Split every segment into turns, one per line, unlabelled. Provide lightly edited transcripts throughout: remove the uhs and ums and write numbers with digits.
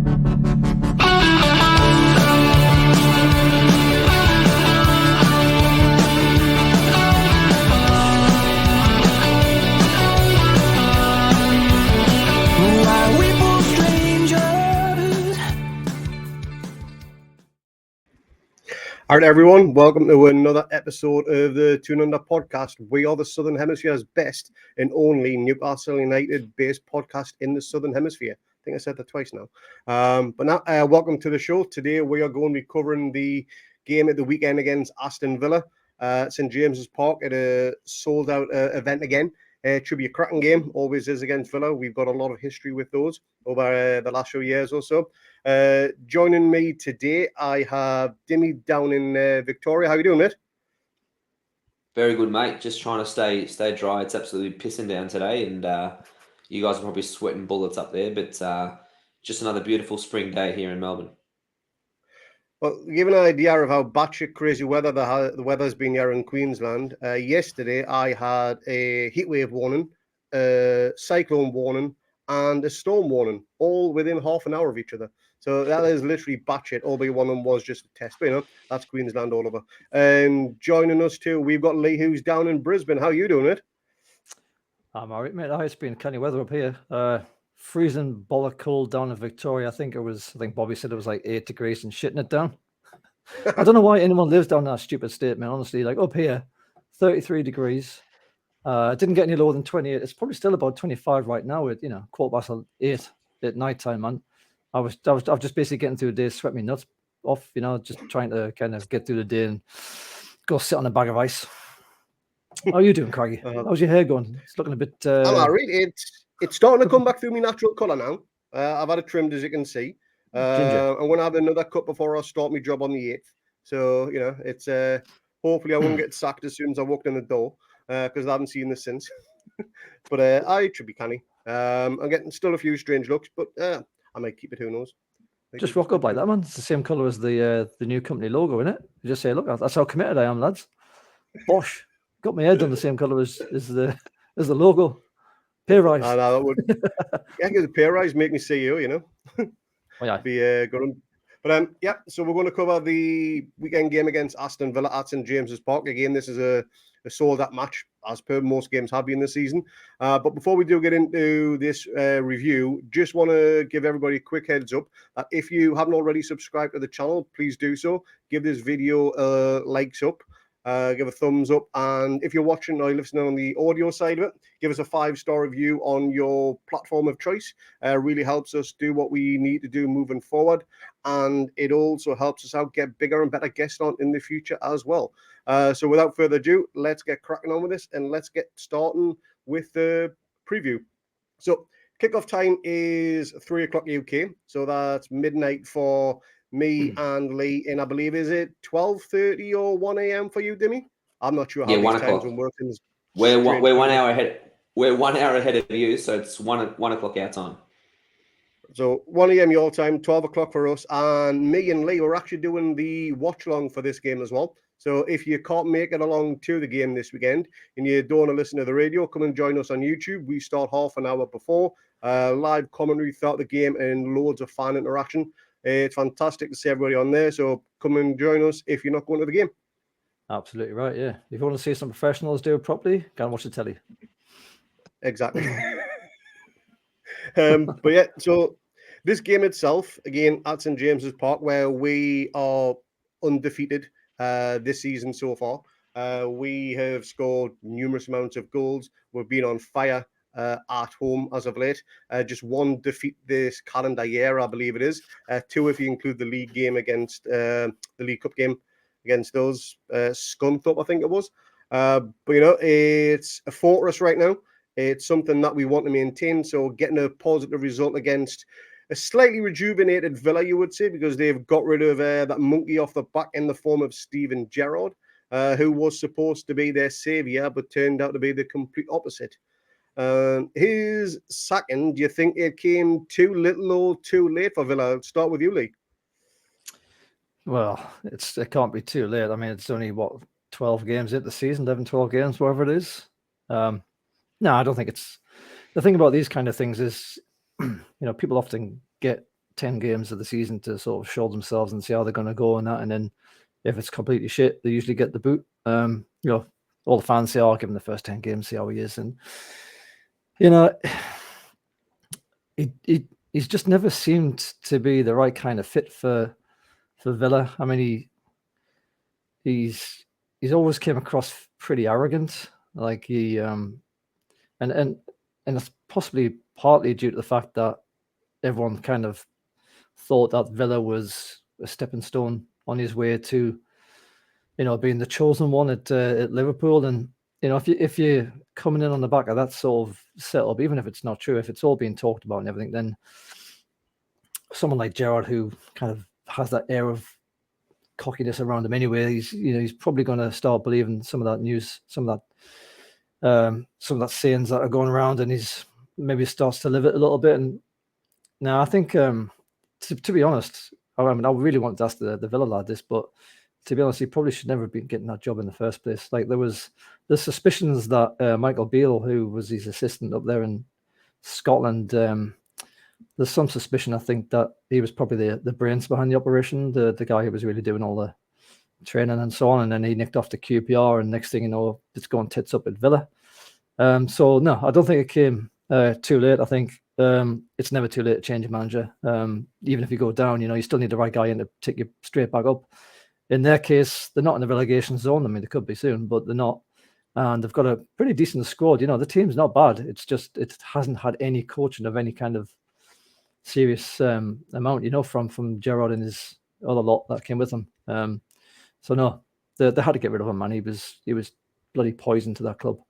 All right, everyone, welcome to another episode of the Tune Under podcast. We are the Southern Hemisphere's best and only Newcastle United-based podcast in the Southern Hemisphere. I think I said that twice now. But now, welcome to the show. Today, we are going to be covering the game at the weekend against Aston Villa at St James's Park at a sold-out event again. It should be a cracking game, always is against Villa. We've got a lot of history with those over the last few years or so. Joining me today, I have Dimi down in Victoria. How you doing, mate?
Very good, mate. Just trying to stay dry. It's absolutely pissing down today, and you guys are probably sweating bullets up there. But just another beautiful spring day here in Melbourne.
Well, give an idea of how batshit crazy weather the weather's been here in Queensland. Yesterday, I had a heatwave warning, a cyclone warning, and a storm warning, all within half an hour of each other. So that is literally batshit, albeit one of them was just a test. But, you know, that's Queensland all over. And joining us too, we've got Lee, who's down in Brisbane. How are you doing, it?
I'm all right, mate. It's been canny weather up here. Freezing bollock cold down in Victoria. I think Bobby said it was like 8 degrees and shitting it down. I don't know why anyone lives down that stupid state, man. Honestly, like up here, 33 degrees. It didn't get any lower than 28. It's probably still about 25 right now. At 8:15 at night time, man. I was just basically getting through the day, sweat me nuts off. Just trying to kind of get through the day and go sit on a bag of ice. How are you doing, Craigie? How's your hair going? It's looking a bit.
I'm all right. It's starting to come back through my natural colour now. I've had it trimmed, as you can see. I'm going to have another cut before I start my job on the 8th. So, it's hopefully I won't get sacked as soon as I walked in the door because I haven't seen this since. But I should be canny. I'm getting still a few strange looks, but I might keep it. Who knows?
Just rock up like that, man. It's the same colour as the new company logo, isn't it? You just say, look, that's how committed I am, lads. Bosh. Got my head done the same colour as the logo. Pay rise.
I know that would. The pay rise make me CEO,
Oh, yeah.
Be good. But so we're going to cover the weekend game against Aston Villa at St James's Park. Again, this is a sold-out match, as per most games have been this season. But before we do get into this review, just want to give everybody a quick heads up that if you haven't already subscribed to the channel, please do so. Give this video a likes up. Give a thumbs up, and if you're watching or listening on the audio side of it, give us a 5-star review on your platform of choice. Really helps us do what we need to do moving forward, and it also helps us out get bigger and better guests on in the future as well. So without further ado, let's get cracking on with this, and let's get starting with the preview. So kickoff time is 3 o'clock UK, so that's midnight for me and Lee, and I believe, is it 12:30 or 1 a.m. for you, Dimi? I'm not sure how these times will work.
We're 1 hour ahead. We're 1 hour ahead of you, so it's 1 o'clock our time.
So 1 a.m. your time, 12 o'clock for us, and me and Lee are actually doing the watch along for this game as well. So if you can't make it along to the game this weekend and you don't want to listen to the radio, come and join us on YouTube. We start half an hour before, live commentary throughout the game and loads of fan interaction. It's fantastic to see everybody on there. So come and join us if you're not going to the game.
Absolutely right, yeah. If you want to see some professionals do it properly, go and watch the telly.
Exactly. But yeah, so this game itself, again, at St James's Park, where we are undefeated this season so far. We have scored numerous amounts of goals. We've been on fire at home as of late. Just one defeat this calendar year, I believe it is. 2 if you include the league game against the League Cup game against those Scunthorpe, I think it was. But it's a fortress right now. It's something that we want to maintain. So getting a positive result against a slightly rejuvenated Villa, you would say, because they've got rid of that monkey off the back in the form of Steven Gerrard, who was supposed to be their saviour, but turned out to be the complete opposite. His sacking, do you think it came too little or too late for Villa? I'll start with you, Lee.
Well, it can't be too late. I mean, it's only 12 games into the season, 11, 12 games, whatever it is. No, I don't think it's. The thing about these kind of things is, people often get 10 games of the season to sort of show themselves and see how they're going to go and that. And then if it's completely shit, they usually get the boot. You know, all the fans say, "Oh, give him the first 10 games, see how he is." And you know, he's just never seemed to be the right kind of fit for Villa. I mean, he's always came across pretty arrogant, like he and it's possibly partly due to the fact that everyone kind of thought that Villa was a stepping stone on his way to, you know, being the chosen one at Liverpool. And you know, if you're coming in on the back of that sort of setup, even if it's not true, if it's all being talked about and everything, then someone like Gerrard, who kind of has that air of cockiness around him anyway, he's probably going to start believing some of that news, some of that sayings that are going around, and he's maybe starts to live it a little bit. And now I think, to be honest, I mean, I really want to ask the Villa lad this, but to be honest, he probably should never have been getting that job in the first place. Like the suspicions that Michael Beale, who was his assistant up there in Scotland, there's some suspicion, I think, that he was probably the brains behind the operation, the guy who was really doing all the training and so on. And then he nicked off to QPR, and next thing you know, it's going tits up at Villa. So no, I don't think it came too late. I think it's never too late to change a manager. Even if you go down, you know, you still need the right guy in to take you straight back up. In their case, they're not in the relegation zone. I mean, they could be soon, but they're not. And they've got a pretty decent squad. You know, the team's not bad. It's just it hasn't had any coaching of any kind of serious amount, you know, from Gerrard and his other lot that came with him. So no, they had to get rid of him, man. He was bloody poison to that club.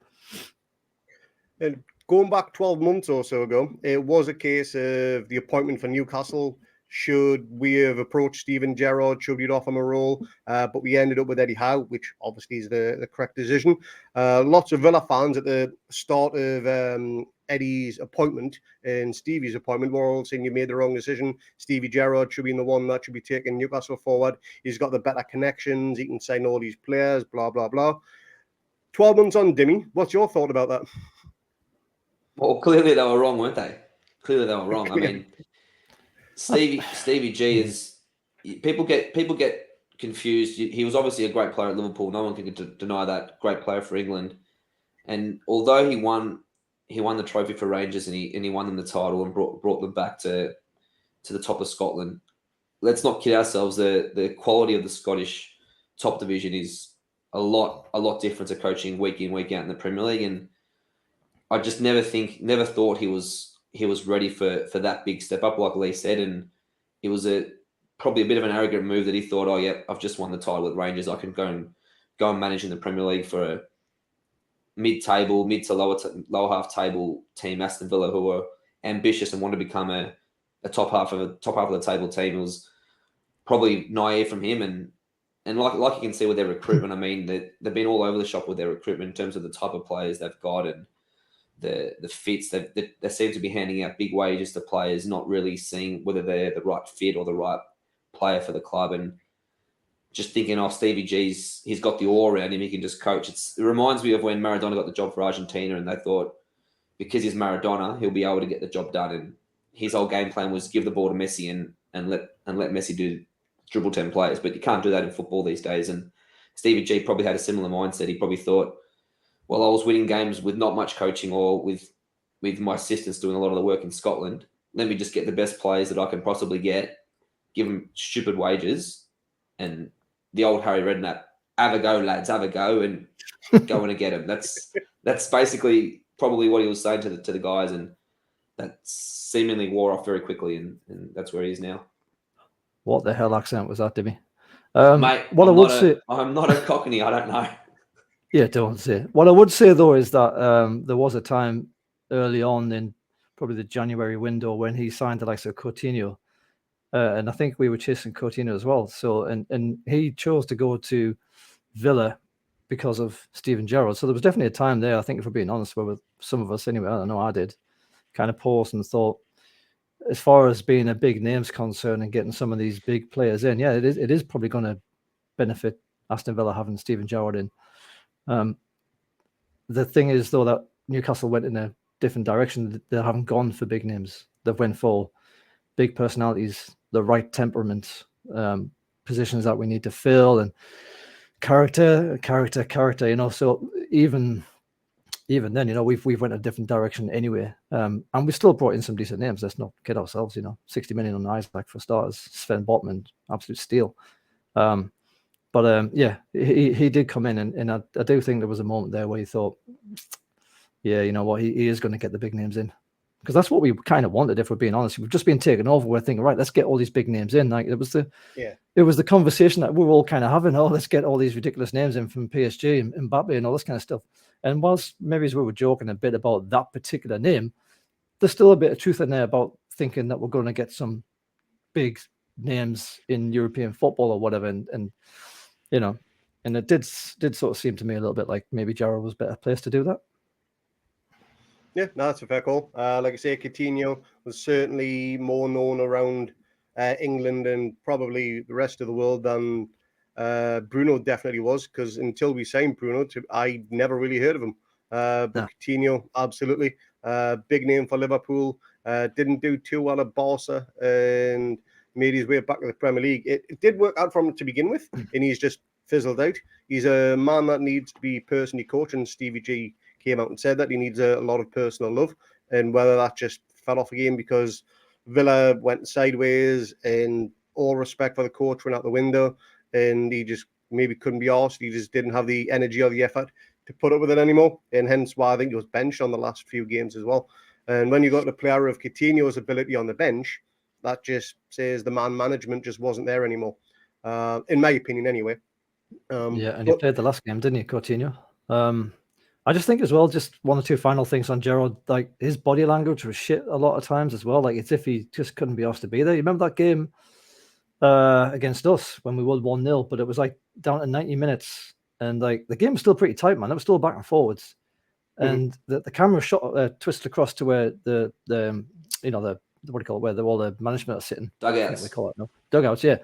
And going back 12 months or so ago, it was a case of the appointment for Newcastle. Should we have approached Steven Gerrard? Should we have offered him a role? But we ended up with Eddie Howe, which obviously is the correct decision. Lots of Villa fans at the start of Eddie's appointment and Stevie's appointment were all saying you made the wrong decision. Stevie Gerrard should be the one that should be taking Newcastle forward. He's got the better connections. He can sign all these players, blah, blah, blah. 12 months on, Dimi. What's your thought about that?
Well, clearly they were wrong, weren't they? Clearly they were wrong. I mean, Stevie G is people get confused. He was obviously a great player at Liverpool. No one can deny that. Great player for England. And although he won the trophy for Rangers and he won them the title and brought them back to the top of Scotland, let's not kid ourselves. The quality of the Scottish top division is a lot different to coaching week in, week out in the Premier League. And I just never thought he was ready for that big step up, like Lee said. And it was probably a bit of an arrogant move that he thought, oh yeah, I've just won the title with Rangers. I can go and manage in the Premier League for a mid to lower half table team, Aston Villa, who were ambitious and want to become a top half of the table team. It was probably naive from him, and like you can see with their recruitment, I mean, they've been all over the shop with their recruitment in terms of the type of players they've got and the fits. They seem to be handing out big wages to players, not really seeing whether they're the right fit or the right player for the club. And just thinking, oh, Stevie G's, he's got the aura around him, he can just coach. It reminds me of when Maradona got the job for Argentina, and they thought because he's Maradona, he'll be able to get the job done. And his whole game plan was give the ball to Messi and let Messi do dribble 10 players. But you can't do that in football these days. And Stevie G probably had a similar mindset. He probably thought, well, I was winning games with not much coaching or with my assistants doing a lot of the work in Scotland. Let me just get the best players that I can possibly get, give them stupid wages, and the old Harry Redknapp, have a go, lads, have a go, and go and get him. That's basically probably what he was saying to the guys, and that seemingly wore off very quickly, and that's where he is now.
What the hell accent was that, Dimi?
Mate, I'm not a Cockney. I don't know.
Yeah, don't say. What I would say though is that there was a time early on in probably the January window when he signed the likes of Coutinho, and I think we were chasing Coutinho as well. So and he chose to go to Villa because of Steven Gerrard. So there was definitely a time there. I think, if we're being honest, with some of us anyway, I don't know, I did, kind of paused and thought, as far as being a big name's concerned and getting some of these big players in, yeah, it is probably going to benefit Aston Villa having Steven Gerrard in. The thing is, though, that Newcastle went in a different direction. They haven't gone for big names. They've went for big personalities, the right temperament, positions that we need to fill, and character. So even then, we've went a different direction anyway, and we still brought in some decent names. Let's not kid ourselves. 60 million on Isaac for starters. Sven Botman, absolute steal. Yeah, he did come in, and I do think there was a moment there where he thought, yeah, you know what, he is going to get the big names in, because that's what we kind of wanted. If we're being honest, we've just been taken over. We're thinking, right, let's get all these big names in. Like it was the conversation that we were all kind of having. Oh, let's get all these ridiculous names in from PSG and Mbappe and all this kind of stuff. And whilst maybe as we were joking a bit about that particular name, there's still a bit of truth in there about thinking that we're going to get some big names in European football or whatever, and it did sort of seem to me a little bit like maybe Gerrard was better placed to do that.
Yeah, no, that's a fair call. Like I say, Coutinho was certainly more known around England and probably the rest of the world than Bruno definitely was, because until we signed Bruno, I never really heard of him. But Coutinho, absolutely. Big name for Liverpool. Didn't do too well at Barca and made his way back to the Premier League. It did work out for him to begin with, and he's just fizzled out. He's a man that needs to be personally coached, and Stevie G came out and said that he needs a lot of personal love, and whether that just fell off again because Villa went sideways and all respect for the coach went out the window, and he just maybe couldn't be arsed. He just didn't have the energy or the effort to put up with it anymore, and hence why I think he was benched on the last few games as well. And when you got the player of Coutinho's ability on the bench, that just says the man management just wasn't there anymore, in my opinion anyway.
And he played the last game, didn't he, Coutinho? I just think as well, just one or two final things on Gerrard, like his body language was shit a lot of times as well. Like it's if he just couldn't be asked to be there. You remember that game against us when we won 1-0, but it was like down to 90 minutes, and like the game was still pretty tight, man. It was still back and forwards, and the camera shot twisted across to where the what do you call it, where all the management are sitting.
Dugouts.
We call it, no? Dugouts, yeah.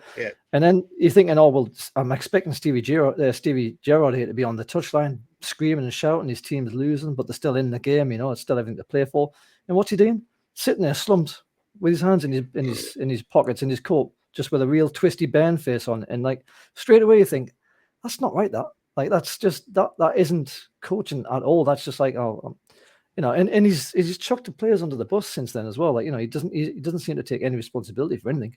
And then you're thinking, oh, well, I'm expecting Stevie Gerrard here to be on the touchline, screaming and shouting. His team's losing, but they're still in the game. It's still everything to play for. And what's he doing? Sitting there, slumped, with his hands in his pockets, in his coat, just with a real twisty burn face on. And like straight away, you think that's not right. That's just that isn't coaching at all. That's just like and he's chucked the players under the bus since then as well. Like he doesn't seem to take any responsibility for anything.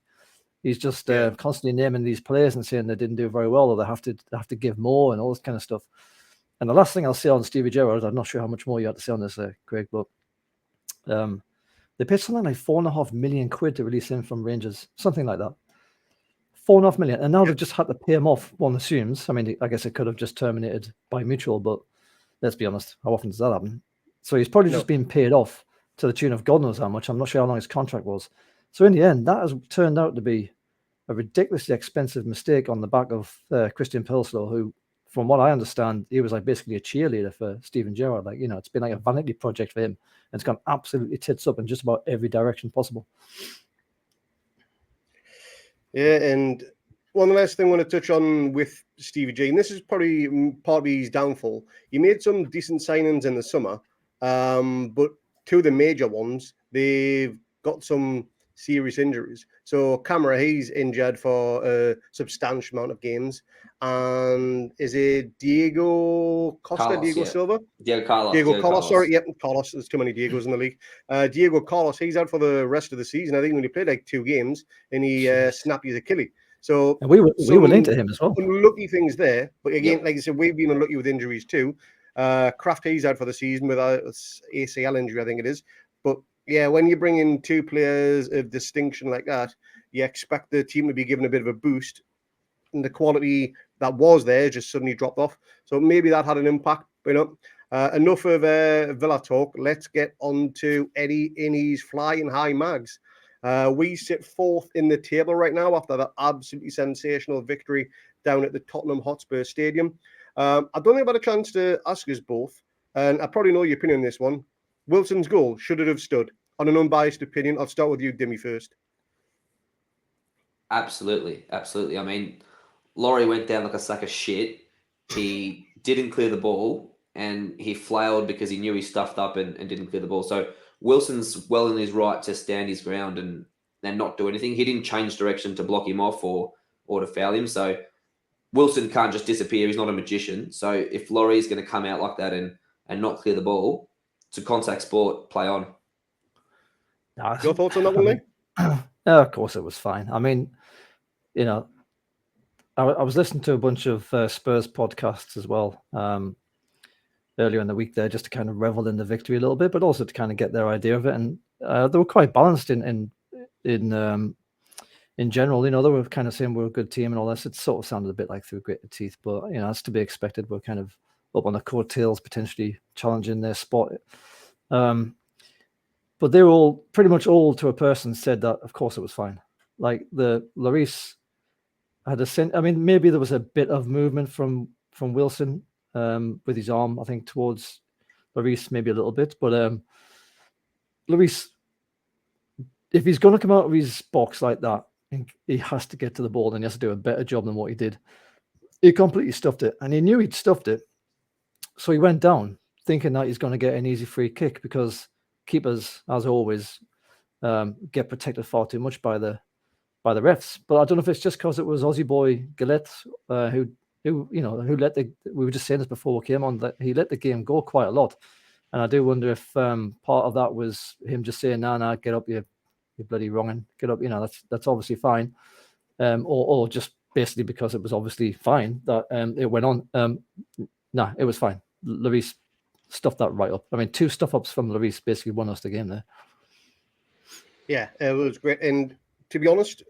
He's just constantly naming these players and saying they didn't do very well, or they have to give more and all this kind of stuff. And the last thing I'll say on Stevie Gerrard, I'm not sure how much more you have to say on this, Craig, but they paid something like £4.5 million to release him from Rangers, something like that. £4.5 million, and now they've just had to pay him off. One assumes. I mean, I guess it could have just terminated by mutual, but let's be honest, how often does that happen? So he's probably just been paid off to the tune of God knows how much. I'm not sure how long his contract was. So in the end, that has turned out to be a ridiculously expensive mistake on the back of Christian Pilslow, who, from what I understand, he was like basically a cheerleader for Steven Gerrard. Like, it's been like a vanity project for him, and it's gone absolutely tits up in just about every direction possible.
Yeah, and one last thing I want to touch on with Stevie G, and this is probably part of his downfall. He made some decent signings in the summer, but two of the major ones, they've got some serious injuries. So Camara, he's injured for a substantial amount of games. And is it Diego Costa?
Carlos,
Diego Silva?
Diego Carlos.
Diego Carlos, sorry. Yep, Carlos. There's too many Diegos in the league. Diego Carlos, he's out for the rest of the season. I think when he played like 2 games and he snapped his Achilles. So
and we were linked to him as well.
Unlucky things there. But again, like I said, we've been unlucky with injuries too. Kraft, he's out for the season with a ACL injury, I think it is. But yeah, when you bring in 2 players of distinction like that, you expect the team to be given a bit of a boost. And the quality that was there just suddenly dropped off. So maybe that had an impact. Enough of Villa talk. Let's get on to Eddie in his flying high mags. We sit 4th in the table right now after that absolutely sensational victory down at the Tottenham Hotspur Stadium. I don't think I've had a chance to ask us both, and I probably know your opinion on this one. Wilson's goal, should it have stood? On an unbiased opinion, I'll start with you, Dimi, first.
Absolutely. I mean, Laurie went down like a sack of shit. He didn't clear the ball, and he flailed because he knew he stuffed up and didn't clear the ball. So Wilson's well in his right to stand his ground and not do anything. He didn't change direction to block him off or to foul him. So Wilson can't just disappear. He's not a magician. So if Laurie is going to come out like that and not clear the ball, it's a contact sport, play on.
Your thoughts on that one, Lee?
Of course it was fine. I mean, you know, I was listening to a bunch of Spurs podcasts as well earlier in the week there, just to kind of revel in the victory a little bit, but also to kind of get their idea of it. And they were quite balanced in general. You know, they were kind of saying we're a good team and all this. It sort of sounded a bit like through gritted teeth, but you know, that's to be expected. We're kind of up on the coattails, potentially challenging their spot. But they were all pretty much all to a person said that, of course, it was fine. Like the Lloris had a sense. I mean, maybe there was a bit of movement from Wilson with his arm, I think, towards Lloris, maybe a little bit. But Lloris, if he's going to come out of his box like that, he has to get to the ball and he has to do a better job than what he did. He completely stuffed it, and he knew he'd stuffed it. So he went down thinking that he's going to get an easy free kick because keepers, as always, get protected far too much by the refs. But I don't know if it's just because it was Aussie boy Gillette who let we were just saying this before we came on, that he let the game go quite a lot. And I do wonder if part of that was him just saying, "No, get up, you're bloody wrong, and get up." You know, that's obviously fine, or just basically because it was obviously fine that it went on. No, it was fine. Lloris stuffed that right up. I mean, 2 stuff-ups from Lloris basically won us the game there.
Yeah, it was great. And to be honest,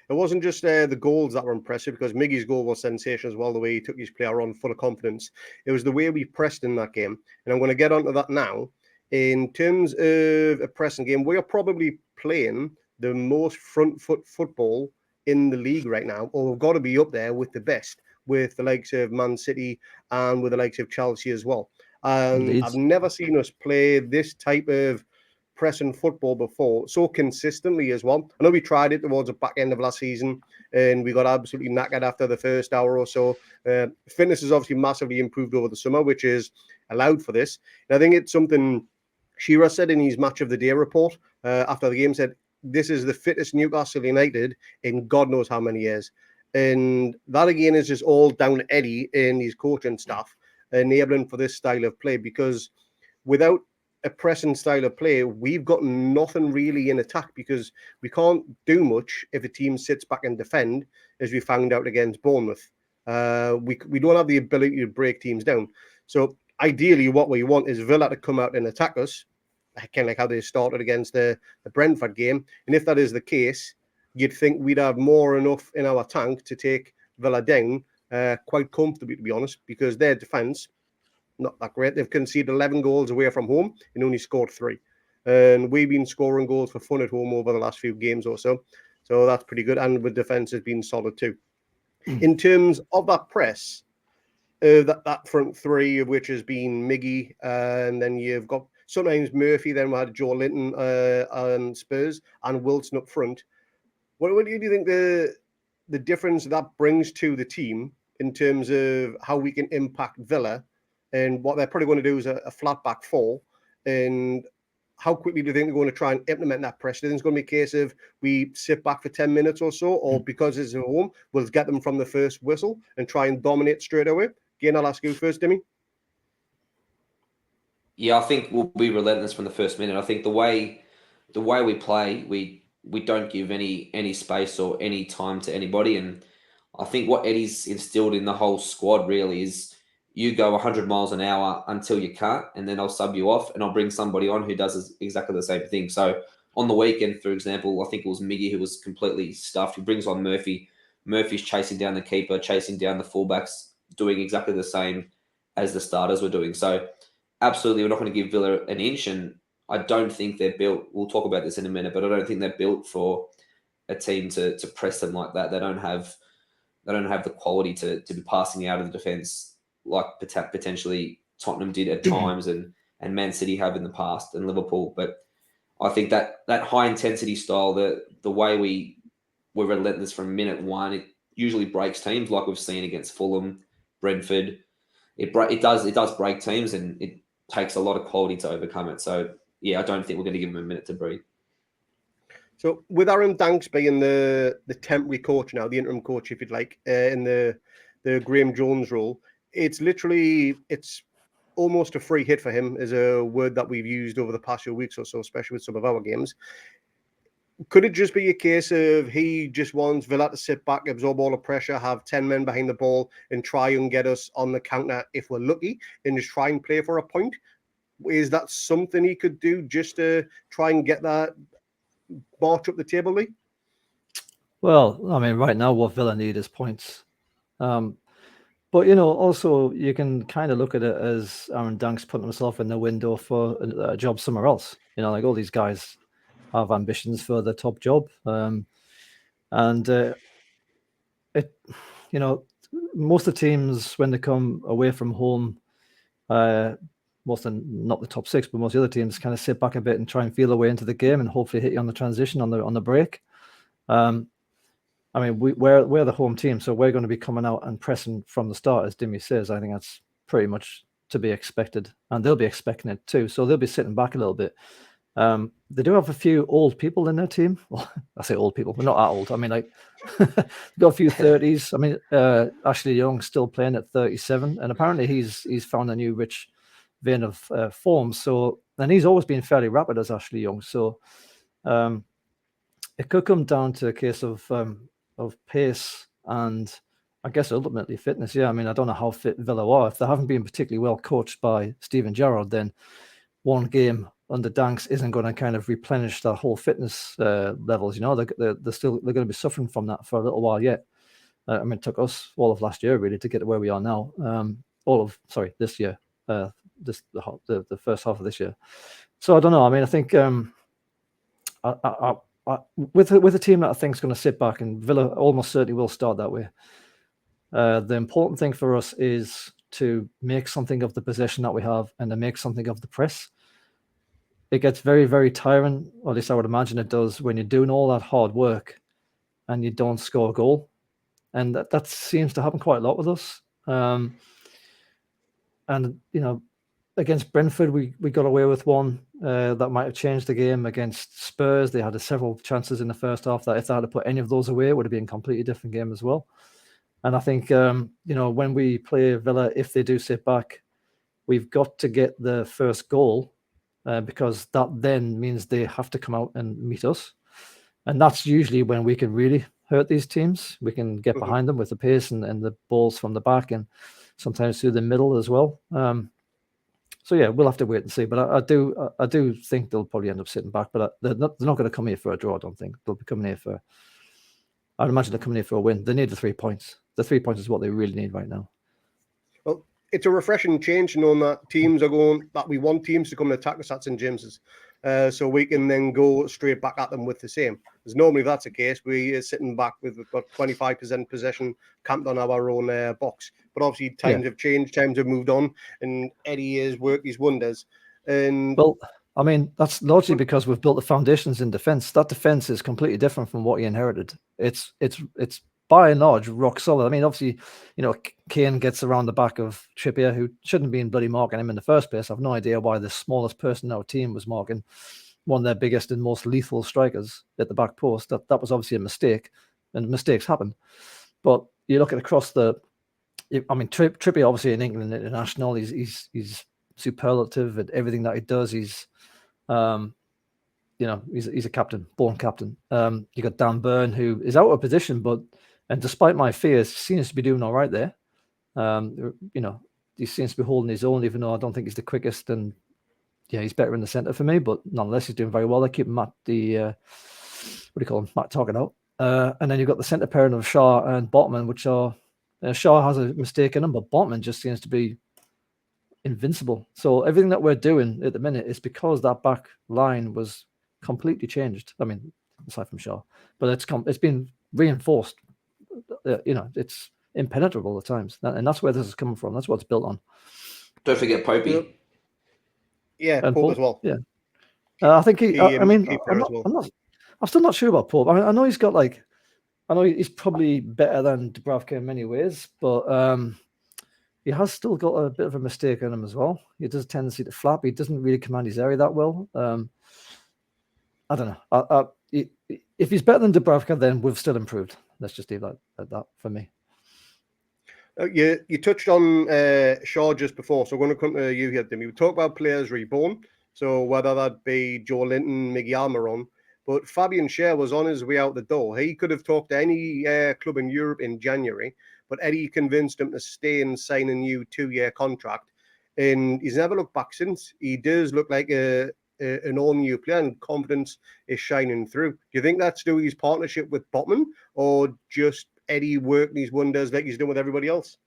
it wasn't just the goals that were impressive, because Miggy's goal was sensational as well, the way he took his player on full of confidence. It was the way we pressed in that game. And I'm going to get onto that now. In terms of a pressing game, we are probably playing the most front foot football in the league right now, or we've got to be up there with the best, with the likes of Man City and with the likes of Chelsea as well. And I've never seen us play this type of pressing football before so consistently as well. I know we tried it towards the back end of last season and we got absolutely knackered after the first hour or so. Fitness has obviously massively improved over the summer, which is allowed for this. And I think it's something Shearer said in his match of the day report after the game, said, this is the fittest Newcastle United in God knows how many years. And that again is just all down to Eddie and his coaching staff enabling for this style of play, because without a pressing style of play, we've got nothing really in attack, because we can't do much if a team sits back and defend, as we found out against Bournemouth. We don't have the ability to break teams down. So ideally what we want is Villa to come out and attack us, kind of like how they started against the Brentford game. And if that is the case, you'd think we'd have more enough in our tank to take Villa down quite comfortably, to be honest, because their defence, not that great. They've conceded 11 goals away from home and only scored 3. And we've been scoring goals for fun at home over the last few games or so. So that's pretty good. And the defence has been solid too. In terms of that press, that front three, of which has been Miggy, and then you've got sometimes Murphy, then we had Joe Linton and Spurs, and Wilson up front. What do you think the difference that brings to the team in terms of how we can impact Villa, and what they're probably going to do is a flat back 4, and how quickly do you think they're going to try and implement that pressure? Do you think it's going to be a case of we sit back for 10 minutes or so, or because it's at home, we'll get them from the first whistle and try and dominate straight away? Again, I'll ask you first, Dimi.
Yeah, I think we'll be relentless from the first minute. I think the way we play, we don't give any space or any time to anybody. And I think what Eddie's instilled in the whole squad really is you go 100 miles an hour until you can't, and then I'll sub you off and I'll bring somebody on who does exactly the same thing. So on the weekend, for example, I think it was Miggy who was completely stuffed. He brings on Murphy. Murphy's chasing down the keeper, chasing down the fullbacks, doing exactly the same as the starters were doing. So absolutely, we're not going to give Villa an inch, and I don't think they're built. We'll talk about this in a minute, but I don't think they're built for a team to press them like that. They don't have the quality to be passing out of the defence like potentially Tottenham did at times, and Man City have in the past, and Liverpool. But I think that high intensity style, the way we're relentless from minute one, it usually breaks teams, like we've seen against Fulham, Brentford. It does break teams, and it takes a lot of quality to overcome it. So yeah, I don't think we're going to give them a minute to breathe.
So with Aaron Danks being the temporary coach now, the interim coach, if you'd like, in the Graham Jones role, it's almost a free hit for him, is a word that we've used over the past few weeks or so, especially with some of our games. Could it just be a case of he just wants Villa to sit back, absorb all the pressure, have 10 men behind the ball, and try and get us on the counter if we're lucky, and just try and play for a point? Is that something he could do just to try and get that march up the table, Lee?
Well, I mean, right now what Villa need is points. But, also you can kind of look at it as Aaron Danks putting himself in the window for a job somewhere else. Like all these guys have ambitions for the top job. Most of the teams, when they come away from home, most of not the top six, but most of the other teams kind of sit back a bit and try and feel their way into the game and hopefully hit you on the transition on the break. I mean, we're the home team, so we're going to be coming out and pressing from the start, as Dimi says. I think that's pretty much to be expected, and they'll be expecting it too. So they'll be sitting back a little bit. They do have a few old people in their team. Well, I say old people, but not that old. I mean, like, got a few 30s. I mean, Ashley Young's still playing at 37, and apparently he's found a new rich vein of form. So, and he's always been fairly rapid as Ashley Young. So, it could come down to a case of pace and I guess ultimately fitness. Yeah, I mean, I don't know how fit Villa are. If they haven't been particularly well coached by Steven Gerrard, then one game under Danks isn't going to kind of replenish their whole fitness levels. They're going to be suffering from that for a little while yet. I mean, it took us all of last year really to get to where we are now. This year, the first half of this year. So I don't know. I mean, I think with a team that I think is going to sit back, and Villa almost certainly will start that way. The important thing for us is to make something of the possession that we have and to make something of the press. It gets very, very tiring, or at least I would imagine it does, when you're doing all that hard work and you don't score a goal. And that seems to happen quite a lot with us. Against Brentford, we got away with one that might have changed the game. Against Spurs, they had several chances in the first half that if they had to put any of those away, it would have been a completely different game as well. And I think, when we play Villa, if they do sit back, we've got to get the first goal because that then means they have to come out and meet us. And that's usually when we can really hurt these teams. We can get behind them with the pace and the balls from the back and sometimes through the middle as well. So yeah, we'll have to wait and see. But I do think they'll probably end up sitting back. But they're not going to come here for a draw. I don't think they'll be coming here I'd imagine they're coming here for a win. They need the 3 points. The 3 points is what they really need right now.
Well, it's a refreshing change knowing that we want teams to come and attack us at St James's, so we can then go straight back at them with the same. Because normally that's the case. We're sitting back with about 25% possession, camped on our own box. But obviously times have changed, times have moved on, and Eddie has worked his wonders. And
well, I mean, that's largely because we've built the foundations in defence. That defence is completely different from what he inherited. It's by and large rock solid. I mean, obviously, Kane gets around the back of Trippier, who shouldn't be bloody marking him in the first place. I've no idea why the smallest person in our team was marking one of their biggest and most lethal strikers at the back post. That was obviously a mistake, and mistakes happen. But you look at across Trippier, obviously in England international, he's superlative at everything that he does. He's a captain, born captain. You got Dan Burn, who is out of position, and despite my fears, seems to be doing all right there. He seems to be holding his own, even though I don't think he's the quickest. And yeah, he's better in the centre for me, but nonetheless, he's doing very well. They keep Matt Target out. And then you've got the centre pairing of Shaw and Botman, which are Shaw has a mistake in him, but Botman just seems to be invincible. So everything that we're doing at the minute is because that back line was completely changed. I mean, aside from Shaw, but it's been reinforced. It's impenetrable at times, and that's where this is coming from. That's what it's built on.
Don't forget Popey.
Yeah, Pope as well.
Yeah, I think I'm still not sure about Pope. I mean, I know he's got he's probably better than Dubravka in many ways, but he has still got a bit of a mistake on him as well. He does a tendency to flap. He doesn't really command his area that well. I don't know. if he's better than Dubravka, then we've still improved. Let's just leave that at that for me.
You touched on Shaw just before, so we're going to come to you here, Dimi. We talk about players reborn, so whether that be Joe Linton, Miggy Almiron, but Fabian Schär was on his way out the door. He could have talked to any club in Europe in January, but Eddie convinced him to stay and sign a new 2-year contract, and he's never looked back since. He does look like an all-new player, and confidence is shining through. Do you think that's due to his partnership with Botman, or just Eddie working his wonders like he's done with everybody else?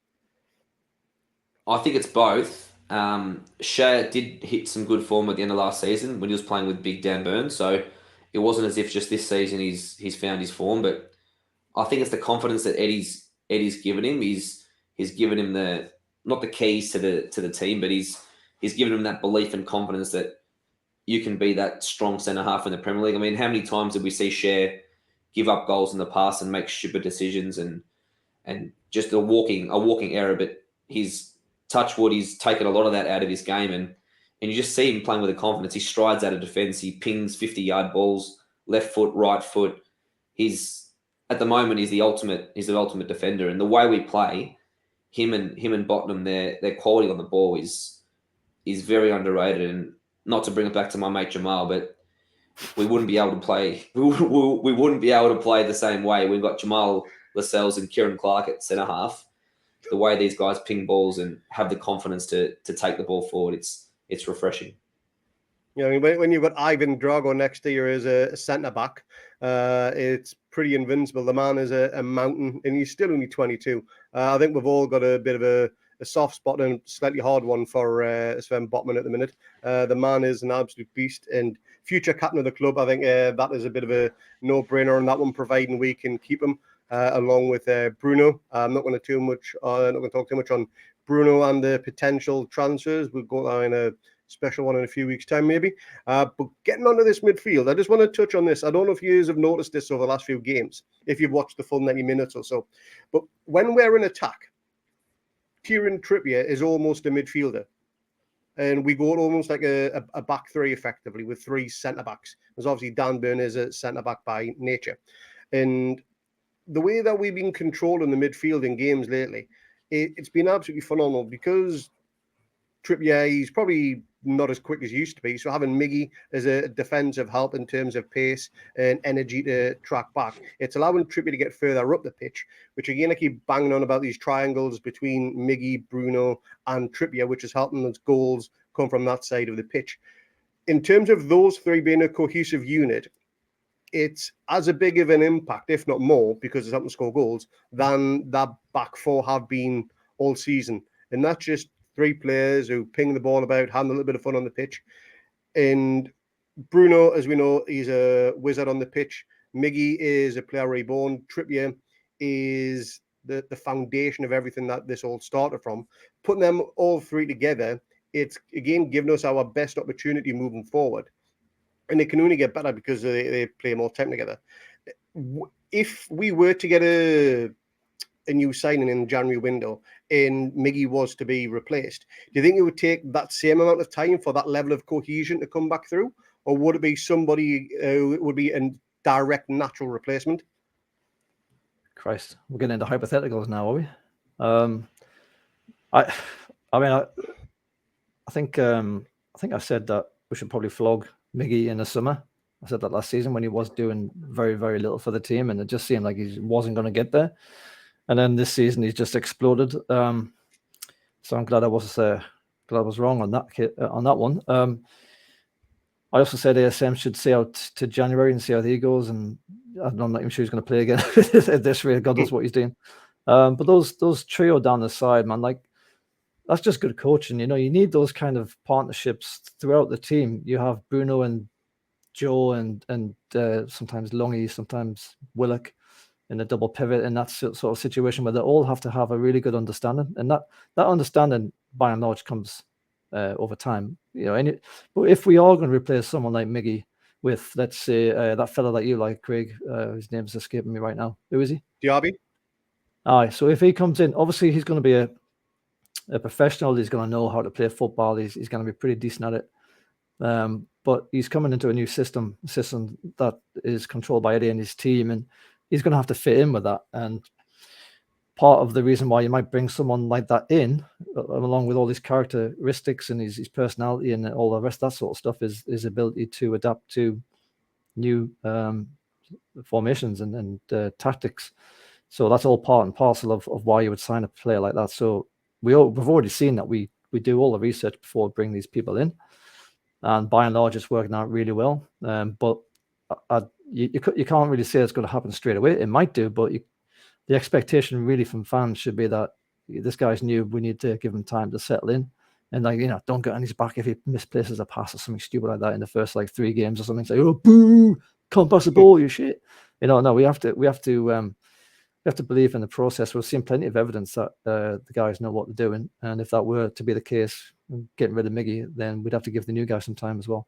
I think it's both. Schär did hit some good form at the end of last season when he was playing with Big Dan Burns, so it wasn't as if just this season he's found his form. But I think it's the confidence that Eddie's given him. He's given him not the keys to the team, but he's given him that belief and confidence that you can be that strong centre half in the Premier League. I mean, how many times did we see Schär give up goals in the past and make stupid decisions and just a walking error? But he's touchwood, he's taken a lot of that out of his game, and you just see him playing with a confidence. He strides out of defence, he pings 50-yard balls, left foot, right foot. At the moment he's the ultimate defender, and the way we play, him and Botman, their quality on the ball is very underrated. And not to bring it back to my mate Jamal, but we wouldn't be able to play. We wouldn't be able to play the same way. We've got Jamal Lascelles and Kieran Clark at centre half. The way these guys ping balls and have the confidence to take the ball forward, it's refreshing.
You know, when you've got Ivan Drago next to you as a centre back, it's pretty invincible. The man is a mountain, and he's still only 22. I think we've all got a bit of a soft spot and a slightly hard one for Sven Botman at the minute. The man is an absolute beast and future captain of the club. I think that is a bit of a no-brainer on that one, providing we can keep him along with Bruno. I'm not going to talk too much on Bruno and the potential transfers. We'll go down a special one in a few weeks' time, maybe. But getting onto this midfield, I just want to touch on this. I don't know if you have noticed this over the last few games, if you've watched the full 90 minutes or so. But when we're in attack, Kieran Trippier is almost a midfielder. And we go almost like a back three, effectively, with 3 centre-backs. Because obviously Dan Burn is a centre-back by nature. And the way that we've been controlling the midfield in games lately, it's been absolutely phenomenal, because Trippier, he's probably not as quick as he used to be. So having Miggy as a defensive help in terms of pace and energy to track back, it's allowing Trippier to get further up the pitch, which again, I keep banging on about these triangles between Miggy, Bruno and Trippier, which is helping those goals come from that side of the pitch. In terms of those 3 being a cohesive unit, it's as a big of an impact, if not more, because it's helping score goals, than that back 4 have been all season. And that's just 3 players who ping the ball about, having a little bit of fun on the pitch. And Bruno, as we know, he's a wizard on the pitch. Miggy is a player reborn. Trippier is the foundation of everything that this all started from. Putting them all 3 together, it's, again, giving us our best opportunity moving forward. And it can only get better because they play more time together. If we were to get a new signing in the January window and Miggy was to be replaced, do you think it would take that same amount of time for that level of cohesion to come back through? Or would it be somebody who would be a direct, natural replacement?
Christ, we're getting into hypotheticals now, are we? I think I said that we should probably flog Miggy in the summer. I said that last season when he was doing very, very little for the team, and it just seemed like he wasn't going to get there. And then this season he's just exploded. So I'm glad I was wrong on that one. I also said ASM should see out to January and see how he goes, and I'm not even sure he's going to play again at this rate. God knows what he's doing. But those trio down the side, man, like, that's just good coaching. You know, you need those kind of partnerships throughout the team. You have Bruno and Joe and sometimes Longy, sometimes Willock in a double pivot in that sort of situation where they all have to have a really good understanding. And that understanding, by and large, comes over time. You know, but if we are going to replace someone like Miggy with, let's say, that fella that you like, Craig, his name's escaping me right now. Who is he?
Diaby.
Aye, so if he comes in, obviously he's going to be a professional. He's going to know how to play football. He's going to be pretty decent at it. But he's coming into a new system that is controlled by Eddie and his team, and he's going to have to fit in with that. And part of the reason why you might bring someone like that in, along with all his characteristics and his personality and all the rest of that sort of stuff, is his ability to adapt to new formations and tactics. So that's all part and parcel of why you would sign a player like that. So we've already seen that we do all the research before bringing these people in, and by and large, it's working out really well. But you can't really say it's going to happen straight away. It might do, but the expectation really from fans should be that this guy's new. We need to give him time to settle in, and don't get on his back if he misplaces a pass or something stupid like that in the first 3 games or something. Say, oh, boo, can't pass the ball, you shit. No, we have to believe in the process. We've seen plenty of evidence that the guys know what they're doing, and if that were to be the case, getting rid of Miggy, then we'd have to give the new guy some time as well.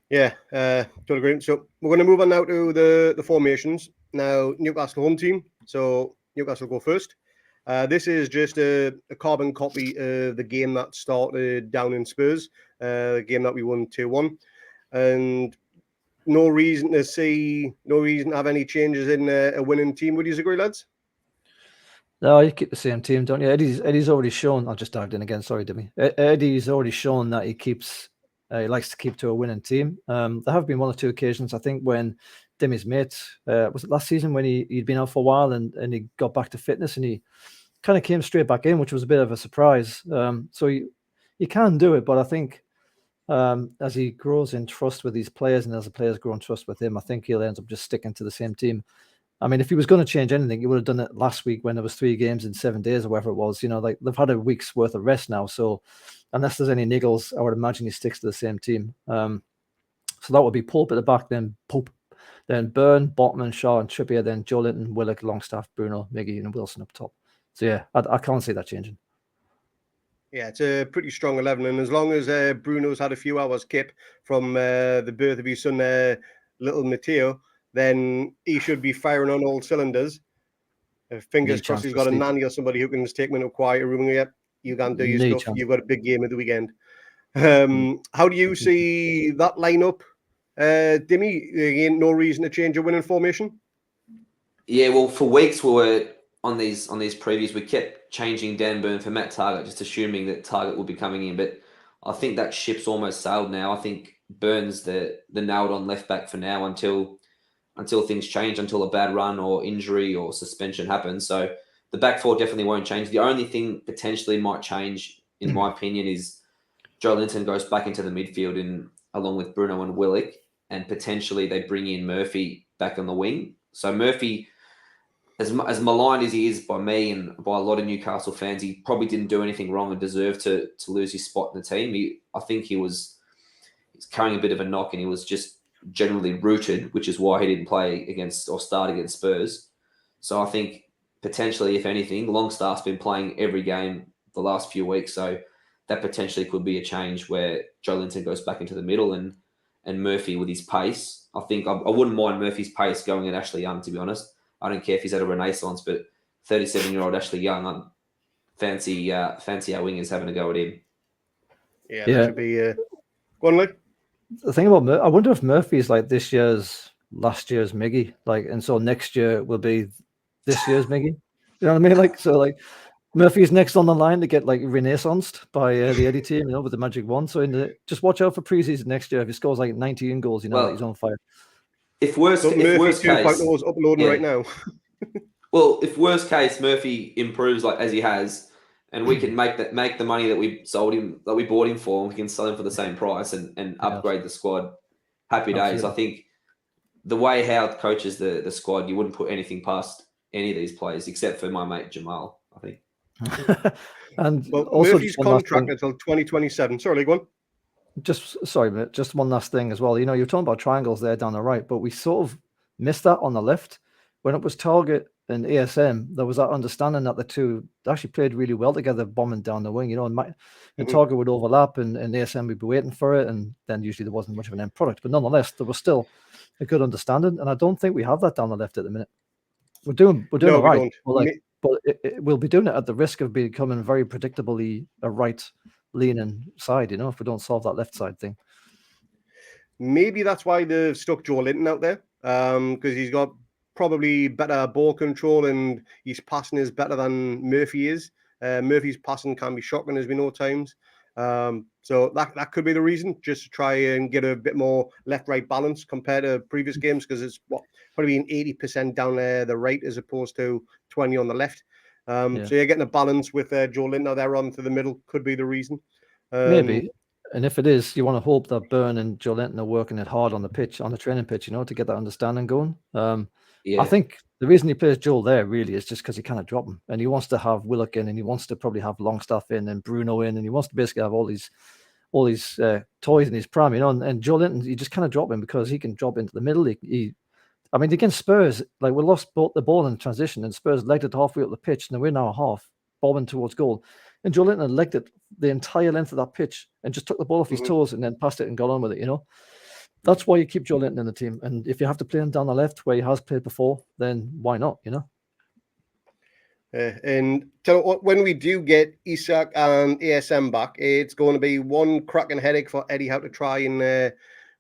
Yeah, totally agree. So we're going to move on now to the formations. Now, Newcastle home team. So Newcastle go first. This is just a carbon copy of the game that started down in Spurs, the game that we won 2-1. And no reason to have any changes in a winning team. Would you agree, lads?
No, you keep the same team, don't you? Eddie's already shown. I just dived in again. Sorry, Dimi. Eddie's already shown that he likes to keep to a winning team. There have been 1 or 2 occasions, I think, when Dimi's mate, was it last season when he'd been out for a while and he got back to fitness and he kind of came straight back in, which was a bit of a surprise. So you can do it, but I think as he grows in trust with these players and as the players grow in trust with him, I think he'll end up just sticking to the same team. I mean, if he was going to change anything, he would have done it last week when there was 3 games in 7 days or whatever it was. They've had a week's worth of rest now. So unless there's any niggles, I would imagine he sticks to the same team. So that would be Pope at the back, then Pope, then Byrne, Botman, Shaw, and Trippier, then Joe Linton, Willock, Longstaff, Bruno, Miggy, and Wilson up top. So yeah, I can't see that changing.
Yeah, it's a pretty strong 11, and as long as Bruno's had a few hours kip from the birth of his son, little Matteo, then he should be firing on all cylinders. Fingers crossed he's got a nanny or somebody who can just take him into a quieter room. Yep, you can do your stuff. You've got a big game at the weekend. How do you see that lineup, Dimi? Again, no reason to change your winning formation.
Yeah, well, for weeks we were on these previews, we kept changing Dan Burn for Matt Targett, just assuming that Targett would be coming in. But I think that ship's almost sailed now. I think Burn's the nailed on left back for now until things change, until a bad run or injury or suspension happens. So the back four definitely won't change. The only thing potentially might change, in my opinion, is Joe Linton goes back into the midfield along with Bruno and Willock, and potentially they bring in Murphy back on the wing. So Murphy, as maligned as he is by me and by a lot of Newcastle fans, he probably didn't do anything wrong and deserved to lose his spot in the team. I think he's carrying a bit of a knock, and he was just generally rooted, which is why he didn't play against or start against Spurs. So I think potentially, if anything, Longstaff's been playing every game the last few weeks, so that potentially could be a change where Joe Linton goes back into the middle and Murphy with his pace. I think I wouldn't mind Murphy's pace going at Ashley Young, to be honest. I don't care if he's at a renaissance, but 37-year-old Ashley Young, I fancy our wingers having a go at him.
Yeah, that should be go on, Lee.
The thing about I wonder if Murphy's like last year's Miggy, and so next year will be this year's Miggy. You know what I mean? So Murphy's next on the line to get renaissanced by the Eddie team, with the magic wand. So just watch out for preseason next year. If he scores 19 goals, he's on fire.
If worst case,
is uploading right now.
Well, if worst case Murphy improves as he has, and we can make the money that we bought him for, and we can sell him for the same price and upgrade the squad. Happy days. Absolutely. I think the way Howard coaches the squad, you wouldn't put anything past any of these players except for my mate Jamal, I think.
And
also Murphy's contract until 2027. Sorry, League One.
Just one last thing as well. You're talking about triangles there down the right, but we sort of missed that on the left. When it was Target and ASM, there was that understanding that the two actually played really well together, bombing down the wing, and Target would overlap and ASM would be waiting for it, and then usually there wasn't much of an end product. But nonetheless, there was still a good understanding, and I don't think we have that down the left at the minute. We're doing all right, but we'll be doing it at the risk of becoming very predictably a right leaning side, if we don't solve that left side thing.
Maybe that's why they've stuck Joe Linton out there, because he's got probably better ball control and his passing is better than Murphy is. Murphy's passing can be shocking, as we know, at times. So that could be the reason, just to try and get a bit more left-right balance compared to previous games, because it's probably been 80% down the right as opposed to 20 on the left. So you're getting a balance with Joe Linton there on to the middle could be the reason.
Maybe. And if it is, you want to hope that Byrne and Joe Linton are working it hard on the pitch, on the training pitch, to get that understanding going. I think the reason he plays Joel there really is just because he kind of drop him, and he wants to have Willock in, and he wants to probably have Longstaff in and Bruno in, and he wants to basically have all these toys in his prime, and Joe Linton, you just kind of drop him because he can drop into the middle. I mean, against Spurs, like we lost the ball in transition, and Spurs legged it halfway up the pitch, and we're now half bobbing towards goal. And Joe Linton legged it the entire length of that pitch and just took the ball off his toes and then passed it and got on with it, That's why you keep Joe Linton in the team. And if you have to play him down the left where he has played before, then why not,
And when we do get Isak and ASM back, it's going to be one cracking headache for Eddie how to try and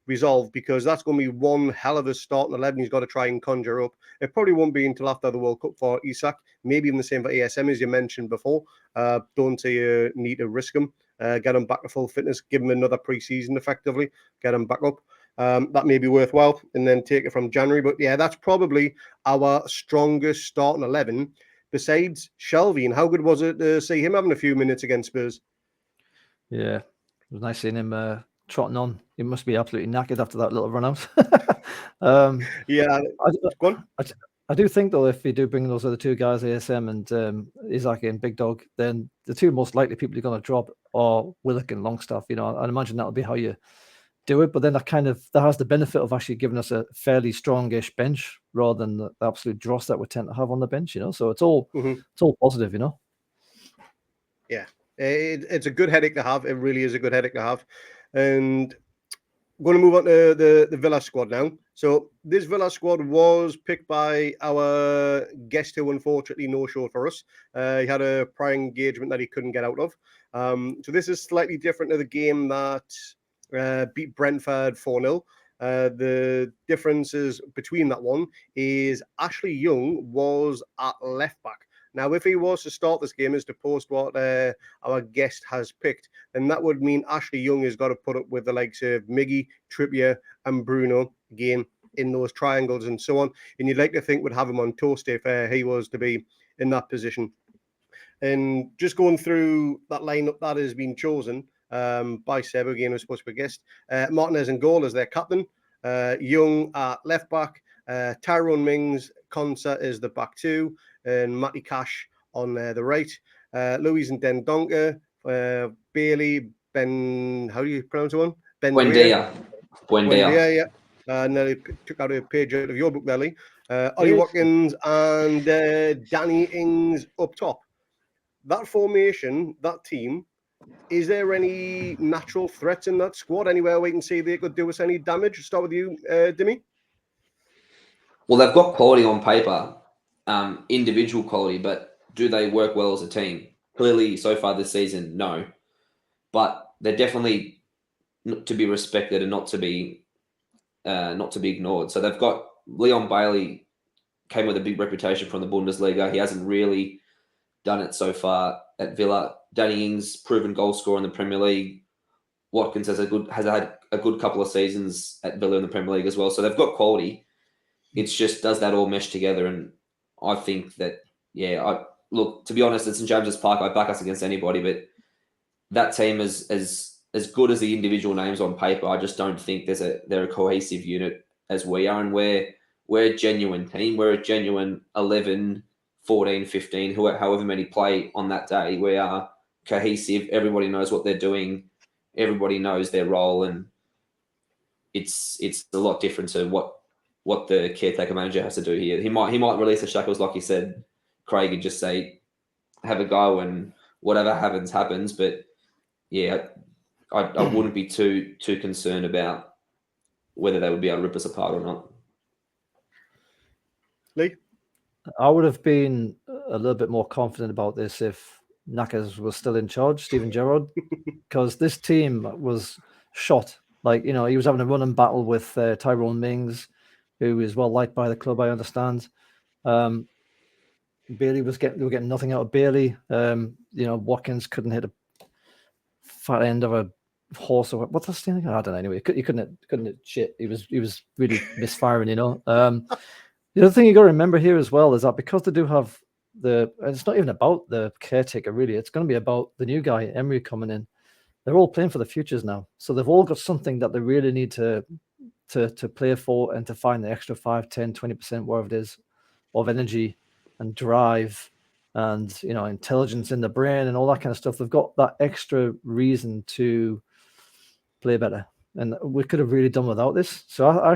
resolve, because that's going to be one hell of a starting 11 he's got to try and conjure up. It probably won't be until after the World Cup for Isak, maybe even the same for ASM, as you mentioned before. Don't say you need to risk him, get him back to full fitness, give him another pre-season effectively, get him back up. That may be worthwhile, and then take it from January. But yeah, that's probably our strongest starting 11 besides Shelvey. And how good was it to see him having a few minutes against Spurs?
Yeah, it was nice seeing him trotting on. He must be absolutely knackered after that little run out.
Yeah, go on.
I do think, though, if you do bring those other two guys, ASM and Isak and Big Dog, then the two most likely people you're going to drop are Willock and Longstaff. I'd imagine that'll be how you do it. But then that has the benefit of actually giving us a fairly strongish bench rather than the absolute dross that we tend to have on the bench. So it's all it's all positive.
Yeah, it's a good headache to have. It really is a good headache to have. And I'm going to move on to the Villa squad now. So this Villa squad was picked by our guest who unfortunately no-showed for us. He had a prior engagement that he couldn't get out of. So this is slightly different to the game that beat Brentford 4-0. The differences between that one is Ashley Young was at left back. Now, if he was to start this game as to post what our guest has picked, then that would mean Ashley Young has got to put up with the likes of Miggy, Trippier, and Bruno again in those triangles and so on. And you'd like to think would have him on toast if he was to be in that position. And just going through that lineup that has been chosen by Seb, again, was supposed to be a guest. Martinez in goal as their captain. Young at left back. Tyrone Mings, Konsa is the back two, and Matty Cash on the right. Louise and Dendonka, Bailey, how do you pronounce the one?
Buendia.
Yeah. And then he took out a page out of your book there, Lee. Ollie Watkins and Danny Ings up top. That formation, that team, is there any natural threats in that squad? Anywhere we can see they could do us any damage? Start with you, Dimi.
Well, they've got quality on paper, individual quality, but do they work well as a team? Clearly, so far this season, no. But they're definitely to be respected and not to be ignored. So they've got Leon Bailey, came with a big reputation from the Bundesliga. He hasn't really done it so far at Villa. Danny Ings, proven goal scorer in the Premier League. Watkins has had a good couple of seasons at Villa in the Premier League as well. So they've got quality. It's just, does that all mesh together? And I think that, look, to be honest, at St James's Park, I back us against anybody, but that team is as good as the individual names on paper. I just don't think they're a cohesive unit as we are, and we're a genuine team. We're a genuine 11, 14, 15, however many play on that day. We are cohesive. Everybody knows what they're doing. Everybody knows their role, and it's a lot different to what the caretaker manager has to do here. He might release the shackles, like he said, Craig, and just say, have a go, and whatever happens. But yeah, I wouldn't be too concerned about whether they would be able to rip us apart or not.
Lee?
I would have been a little bit more confident about this if Knackers was still in charge, Steven Gerrard, because this team was shot. Like, you know, he was having a running battle with Tyrone Mings, who is well liked by the club, I understand. Bailey they were getting nothing out of Bailey. You know, Watkins couldn't hit a fat end of a horse or what's that thing? I don't know. Anyway, he couldn't hit shit. He was really misfiring, you know. The other thing you got to remember here as well is that because they do have it's not even about the caretaker really. It's going to be about the new guy Emery coming in. They're all playing for the futures now, so they've all got something that they really need to play for and to find the extra 5, 10, 20%, whatever it is, of energy and drive and, you know, intelligence in the brain and all that kind of stuff. They've got that extra reason to play better, and we could have really done without this. So I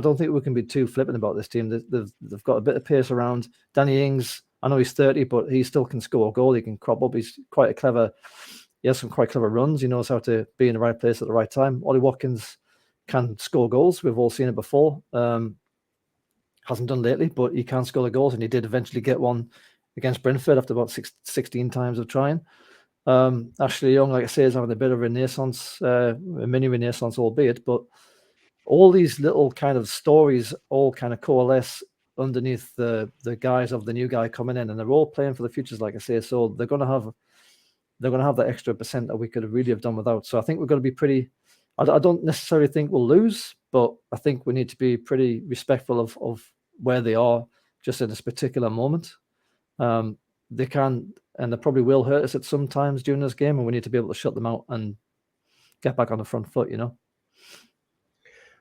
don't think we can be too flippant about this team. They've got a bit of pace around. Danny Ings, I know he's 30, but he still can score a goal. He can crop up. He's quite a clever. He has some quite clever runs. He knows how to be in the right place at the right time. Ollie Watkins can score goals. We've all seen it before. Hasn't done lately, but he can score the goals, and he did eventually get one against Brentford after about 16 times of trying. Ashley Young, like I say, is having a bit of a renaissance, a mini renaissance, albeit, but all these little kind of stories all kind of coalesce underneath the guise of the new guy coming in, and they're all playing for the futures, like I say. So they're going to have that extra % that we could have really have done without. So I think we're going to be pretty. I don't necessarily think we'll lose, but I think we need to be pretty respectful of where they are just in this particular moment. They can, and they probably will hurt us at some times during this game, and we need to be able to shut them out and get back on the front foot, you know.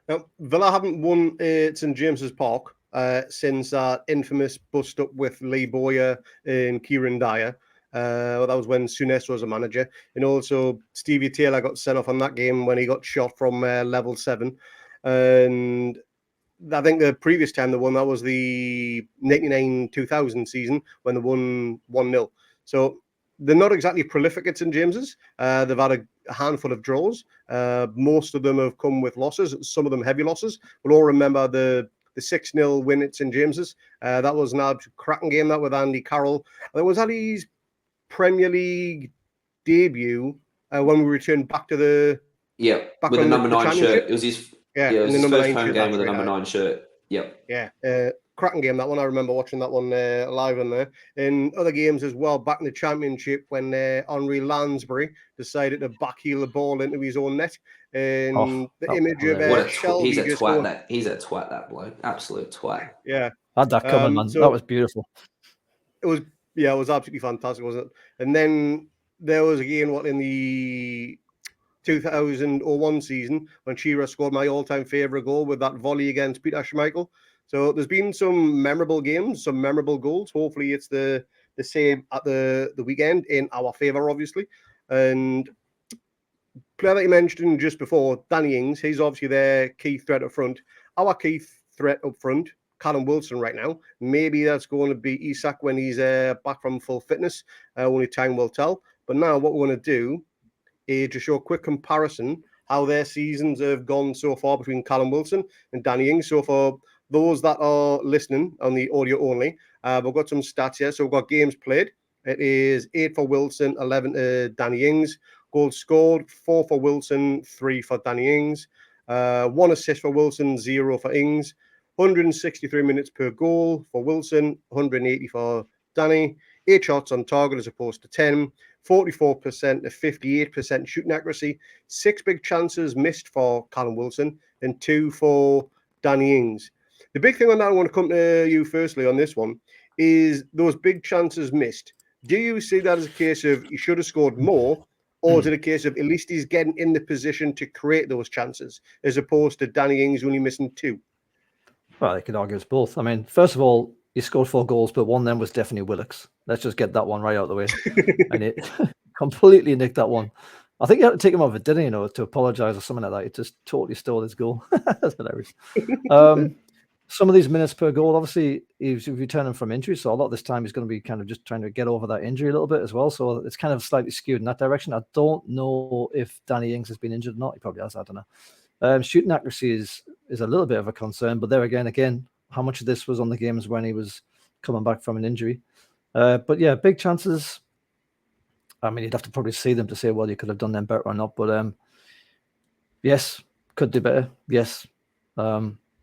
Now, Villa haven't won at St James's Park since that infamous bust-up with Lee Bowyer and Kieran Dyer. That was when Souness was a manager. And also, Stevie Taylor got sent off on that game when he got shot from level 7. And I think the previous time they won, that was the 99-2000 season when they won 1-0. So they're not exactly prolific at St James's. They've had a handful of draws. Most of them have come with losses, some of them heavy losses. We'll all remember the 6-0 win at St James's. That was an absolute cracking game, that with Andy Carroll. It was Ali's Premier League debut when we returned back to the...
Yeah, with the number 9 shirt. It was his...
Yeah,
it was his first home
shirt,
game with the number 9 shirt. Yep.
Yeah, cracking game, that one. I remember watching that one live in there. In other games as well, back in the Championship, when Henri Lansbury decided to backheel the ball into his own net. And the image of Shelby...
He's a twat, that bloke. Absolute twat.
Yeah.
Had that coming, man. So that was beautiful.
It was absolutely fantastic, wasn't it? And then there was again, in the 2001 season when Shearer scored my all-time favourite goal with that volley against Peter Schmeichel. So there's been some memorable games, some memorable goals. Hopefully it's the same at the weekend in our favour, obviously. And player that you mentioned just before, Danny Ings, he's obviously their key threat up front. Our key threat up front, Callum Wilson right now. Maybe that's going to be Isak when he's back from full fitness. Only time will tell. But now what we're going to do is to show a quick comparison how their seasons have gone so far between Callum Wilson and Danny Ings. So for those that are listening on the audio only, we've got some stats here. So we've got games played. It is 8 for Wilson, 11 to Danny Ings. Goals scored, 4 for Wilson, 3 for Danny Ings. 1 assist for Wilson, 0 for Ings. 163 minutes per goal for Wilson, 180 for Danny. 8 shots on target as opposed to 10. 44% to 58% shooting accuracy. 6 big chances missed for Callum Wilson and 2 for Danny Ings. The big thing on that, I want to come to you firstly on this one, is those big chances missed. Do you see that as a case of he should have scored more, or is it a case of at least he's getting in the position to create those chances, as opposed to Danny Ings only missing 2?
Well, they could argue it's both. I mean, first of all, he scored 4 goals, but one of them was definitely Willock's. Let's just get that one right out of the way. And it completely nicked that one. I think you had to take him off a dinner, you know, to apologise or something like that. He just totally stole his goal. That's hilarious. Some of these minutes per goal, obviously, he's returning from injury. So a lot of this time he's going to be kind of just trying to get over that injury a little bit as well. So it's kind of slightly skewed in that direction. I don't know if Danny Ings has been injured or not. He probably has. I don't know. Shooting accuracy is a little bit of a concern. But there again, how much of this was on the games when he was coming back from an injury? But yeah, big chances. I mean, you'd have to probably see them to say, well, you could have done them better or not. But yes, could do better. Yes,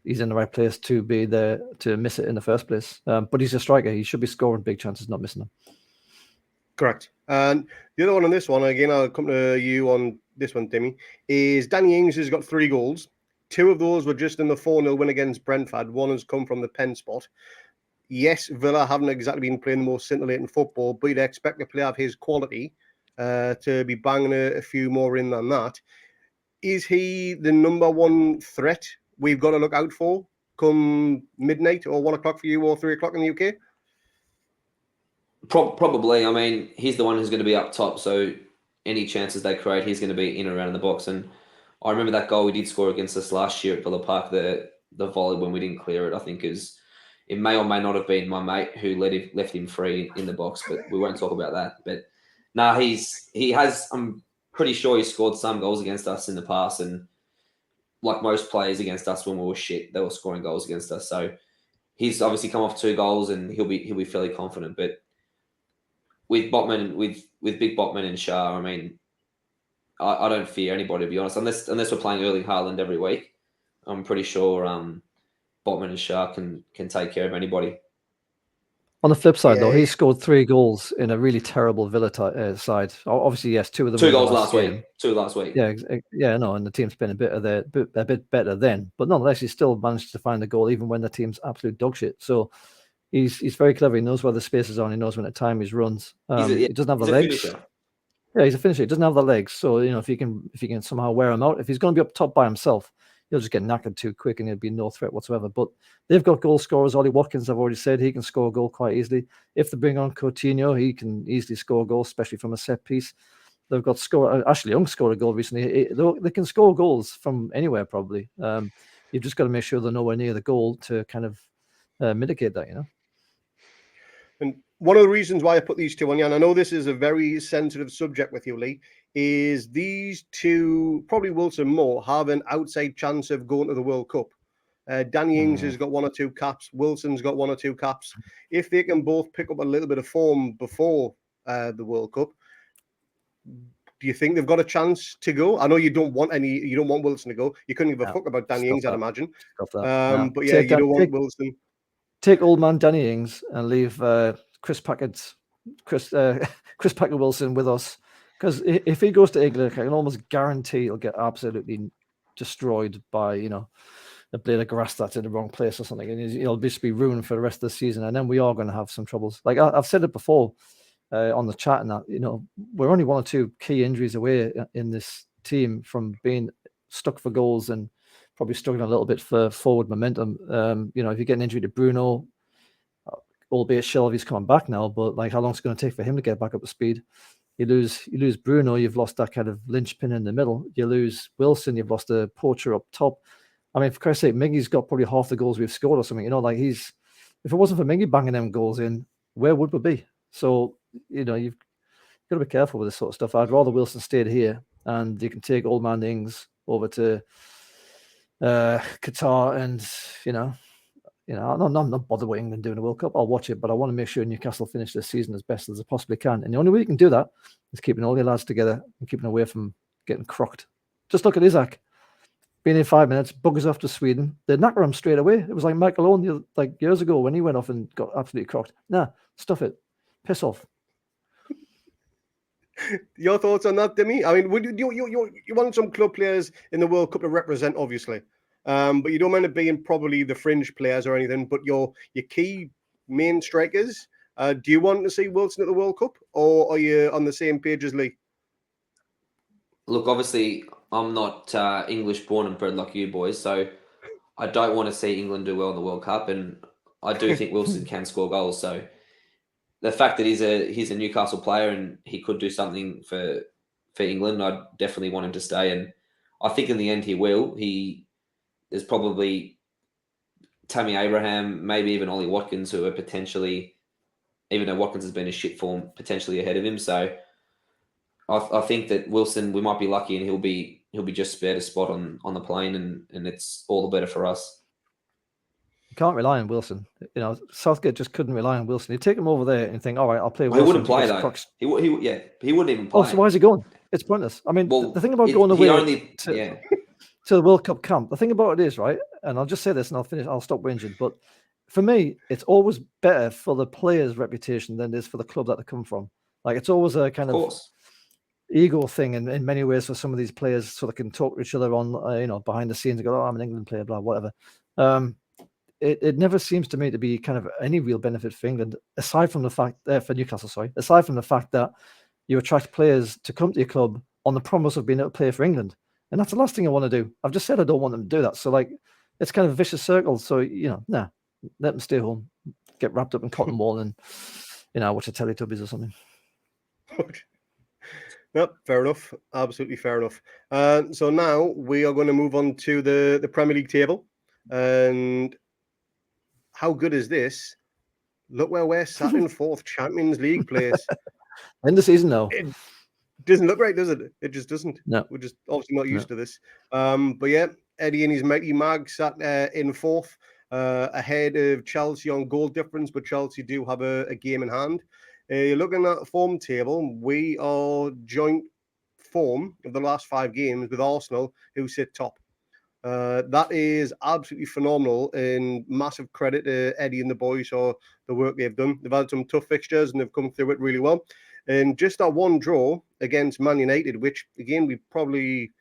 he's in the right place to be there to miss it in the first place. But he's a striker. He should be scoring big chances, not missing them.
Correct. And the other one on this one, again, I'll come to you on this one, Dimi, is Danny Ings has got 3 goals. 2 of those were just in the 4-0 win against Brentford. 1 has come from the pen spot. Yes, Villa haven't exactly been playing the most scintillating football, but you'd expect a player of his quality to be banging a few more in than that. Is he the number 1 threat we've got to look out for come midnight or 1 o'clock for you or 3 o'clock in the UK?
Probably. I mean, he's the one who's going to be up top, so any chances they create, he's going to be in and around the box. And I remember that goal we did score against us last year at Villa Park, the volley when we didn't clear it. I think it may or may not have been my mate who left him free in the box, but we won't talk about that. But no, he has. I'm pretty sure he scored some goals against us in the past, and like most players against us when we were shit, they were scoring goals against us. So he's obviously come off 2 goals, and he'll be fairly confident. But with Botman, with Big Botman and Shah, I mean, I don't fear anybody, to be honest, unless we're playing Erling Haaland every week. I'm pretty sure Botman and Shah can take care of anybody.
On the flip side, though, he scored 3 goals in a really terrible Villa side. Obviously, yes, 2 of them.
2 goals last week. 2 last week.
Yeah, no, and the team's been a bit better then, but nonetheless, he still managed to find the goal even when the team's absolute dog shit. So he's very clever. He knows where the spaces are. And he knows when to time his runs. He doesn't have the legs.
Finisher.
Yeah, he's a finisher. He doesn't have the legs. So if he can somehow wear him out, if he's going to be up top by himself, he'll just get knackered too quick and he'll be no threat whatsoever. But they've got goal scorers. Ollie Watkins, I've already said, he can score a goal quite easily. If they bring on Coutinho, he can easily score a goal, especially from a set piece. They've got Ashley Young scored a goal recently. They can score goals from anywhere, probably. You've just got to make sure they're nowhere near the goal to kind of mitigate that,
And one of the reasons why I put these 2 on you, and I know this is a very sensitive subject with you, Lee, is these 2, probably Wilson more, have an outside chance of going to the World Cup. Danny Ings has got 1 or 2 caps. Wilson's got 1 or 2 caps. If they can both pick up a little bit of form before the World Cup, do you think they've got a chance to go? I know you don't want Wilson to go. You couldn't give a fuck about Danny Ings, I'd imagine. But yeah, you don't want Wilson.
Take old man Danny Ings and leave Chris Packard Wilson with us, because if he goes to England, I can almost guarantee he'll get absolutely destroyed by a blade of grass that's in the wrong place or something, and he'll just be ruined for the rest of the season. And then we are going to have some troubles. Like I've said it before on the chat, and that we're only 1 or 2 key injuries away in this team from being stuck for goals and probably struggling a little bit for forward momentum. If you get an injury to Bruno, albeit Shelby's coming back now, but like how long is it going to take for him to get back up to speed? You lose Bruno, you've lost that kind of linchpin in the middle. You lose Wilson, you've lost a poacher up top. I mean, for Christ's sake, Miggy's got probably half the goals we've scored or something. If it wasn't for Miggy banging them goals in, where would we be? So, you've got to be careful with this sort of stuff. I'd rather Wilson stayed here and you can take old man Ings over to Qatar, and I'm not bothered with England doing a World Cup. I'll watch it, but I want to make sure Newcastle finish this season as best as they possibly can. And the only way you can do that is keeping all your lads together and keeping away from getting crocked. Just look at Isaac. Being in 5 minutes, buggers off to Sweden. They knacker him straight away. It was like Michael Owen years ago when he went off and got absolutely crocked. Nah, stuff it. Piss off.
Your thoughts on that, Dimi? I mean, would you want some club players in the World Cup to represent, obviously, but you don't mind it being probably the fringe players or anything. But your key main strikers, do you want to see Wilson at the World Cup, or are you on the same page as Lee?
Look, obviously, I'm not English born and bred like you boys, so I don't want to see England do well in the World Cup, and I do think Wilson can score goals. So the fact that he's a Newcastle player and he could do something for England, I definitely want him to stay. And I think in the end he will. There's probably Tammy Abraham, maybe even Ollie Watkins, who are potentially, even though Watkins has been in shit form, potentially ahead of him. So I think that Wilson, we might be lucky and he'll be just spared a spot on the plane, and it's all the better for us.
can't rely on Wilson. You know, Southgate just couldn't rely on Wilson. He'd take him over there and think, all right, I'll play Wilson.
He wouldn't play
against
though.
Crooks.
He wouldn't even play.
Oh, so why is he going? It's pointless. I mean,
Well,
the thing about going away
to
the World Cup camp, the thing about it is, right, and I'll just say this and I'll stop whinging, but for me, it's always better for the player's reputation than it is for the club that they come from. Like, it's always a kind of ego thing in many ways for some of these players, so they can talk to each other on, behind the scenes and go, oh, I'm an England player, blah, whatever. It never seems to me to be kind of any real benefit for England, aside from the fact, for Newcastle, aside from the fact that you attract players to come to your club on the promise of being able to play for England. And that's the last thing I want to do. I've just said I don't want them to do that. So, like, it's kind of a vicious circle. So, let them stay home, get wrapped up in cotton wool and, watch the Teletubbies or something.
No, fair enough. Absolutely fair enough. So now we are going to move on to the Premier League table. And how good is this? Look where we're sat in 4th Champions League place.
End of season now.
It doesn't look right, does it? It just doesn't.
No.
We're just obviously not used to this. But yeah, Eddie and his mighty Mag sat in 4th, ahead of Chelsea on goal difference, but Chelsea do have a game in hand. You're looking at the form table. We are joint form of the last 5 games with Arsenal, who sit top. That is absolutely phenomenal, and massive credit to Eddie and the boys for the work they've done. They've had some tough fixtures and they've come through it really well. And just that one draw against Man United, which again, we probably,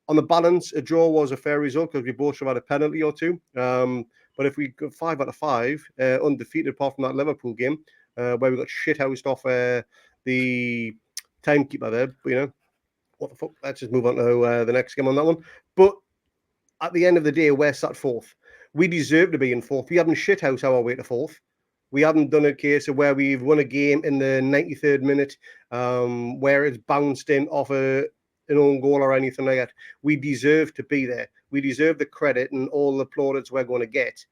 on the balance, a draw was a fair result because we both should have had a penalty or two. But if we got 5 out of 5, undefeated apart from that Liverpool game, where we got shithoused off the timekeeper there, but what the fuck? Let's just move on to the next game on that one. But at the end of the day, we're sat 4th. We deserve to be in 4th. We haven't shithoused our way to 4th. We haven't done a case of where we've won a game in the 93rd minute, where it's bounced in off an own goal or anything like that. We deserve to be there. We deserve the credit and all the plaudits we're going to get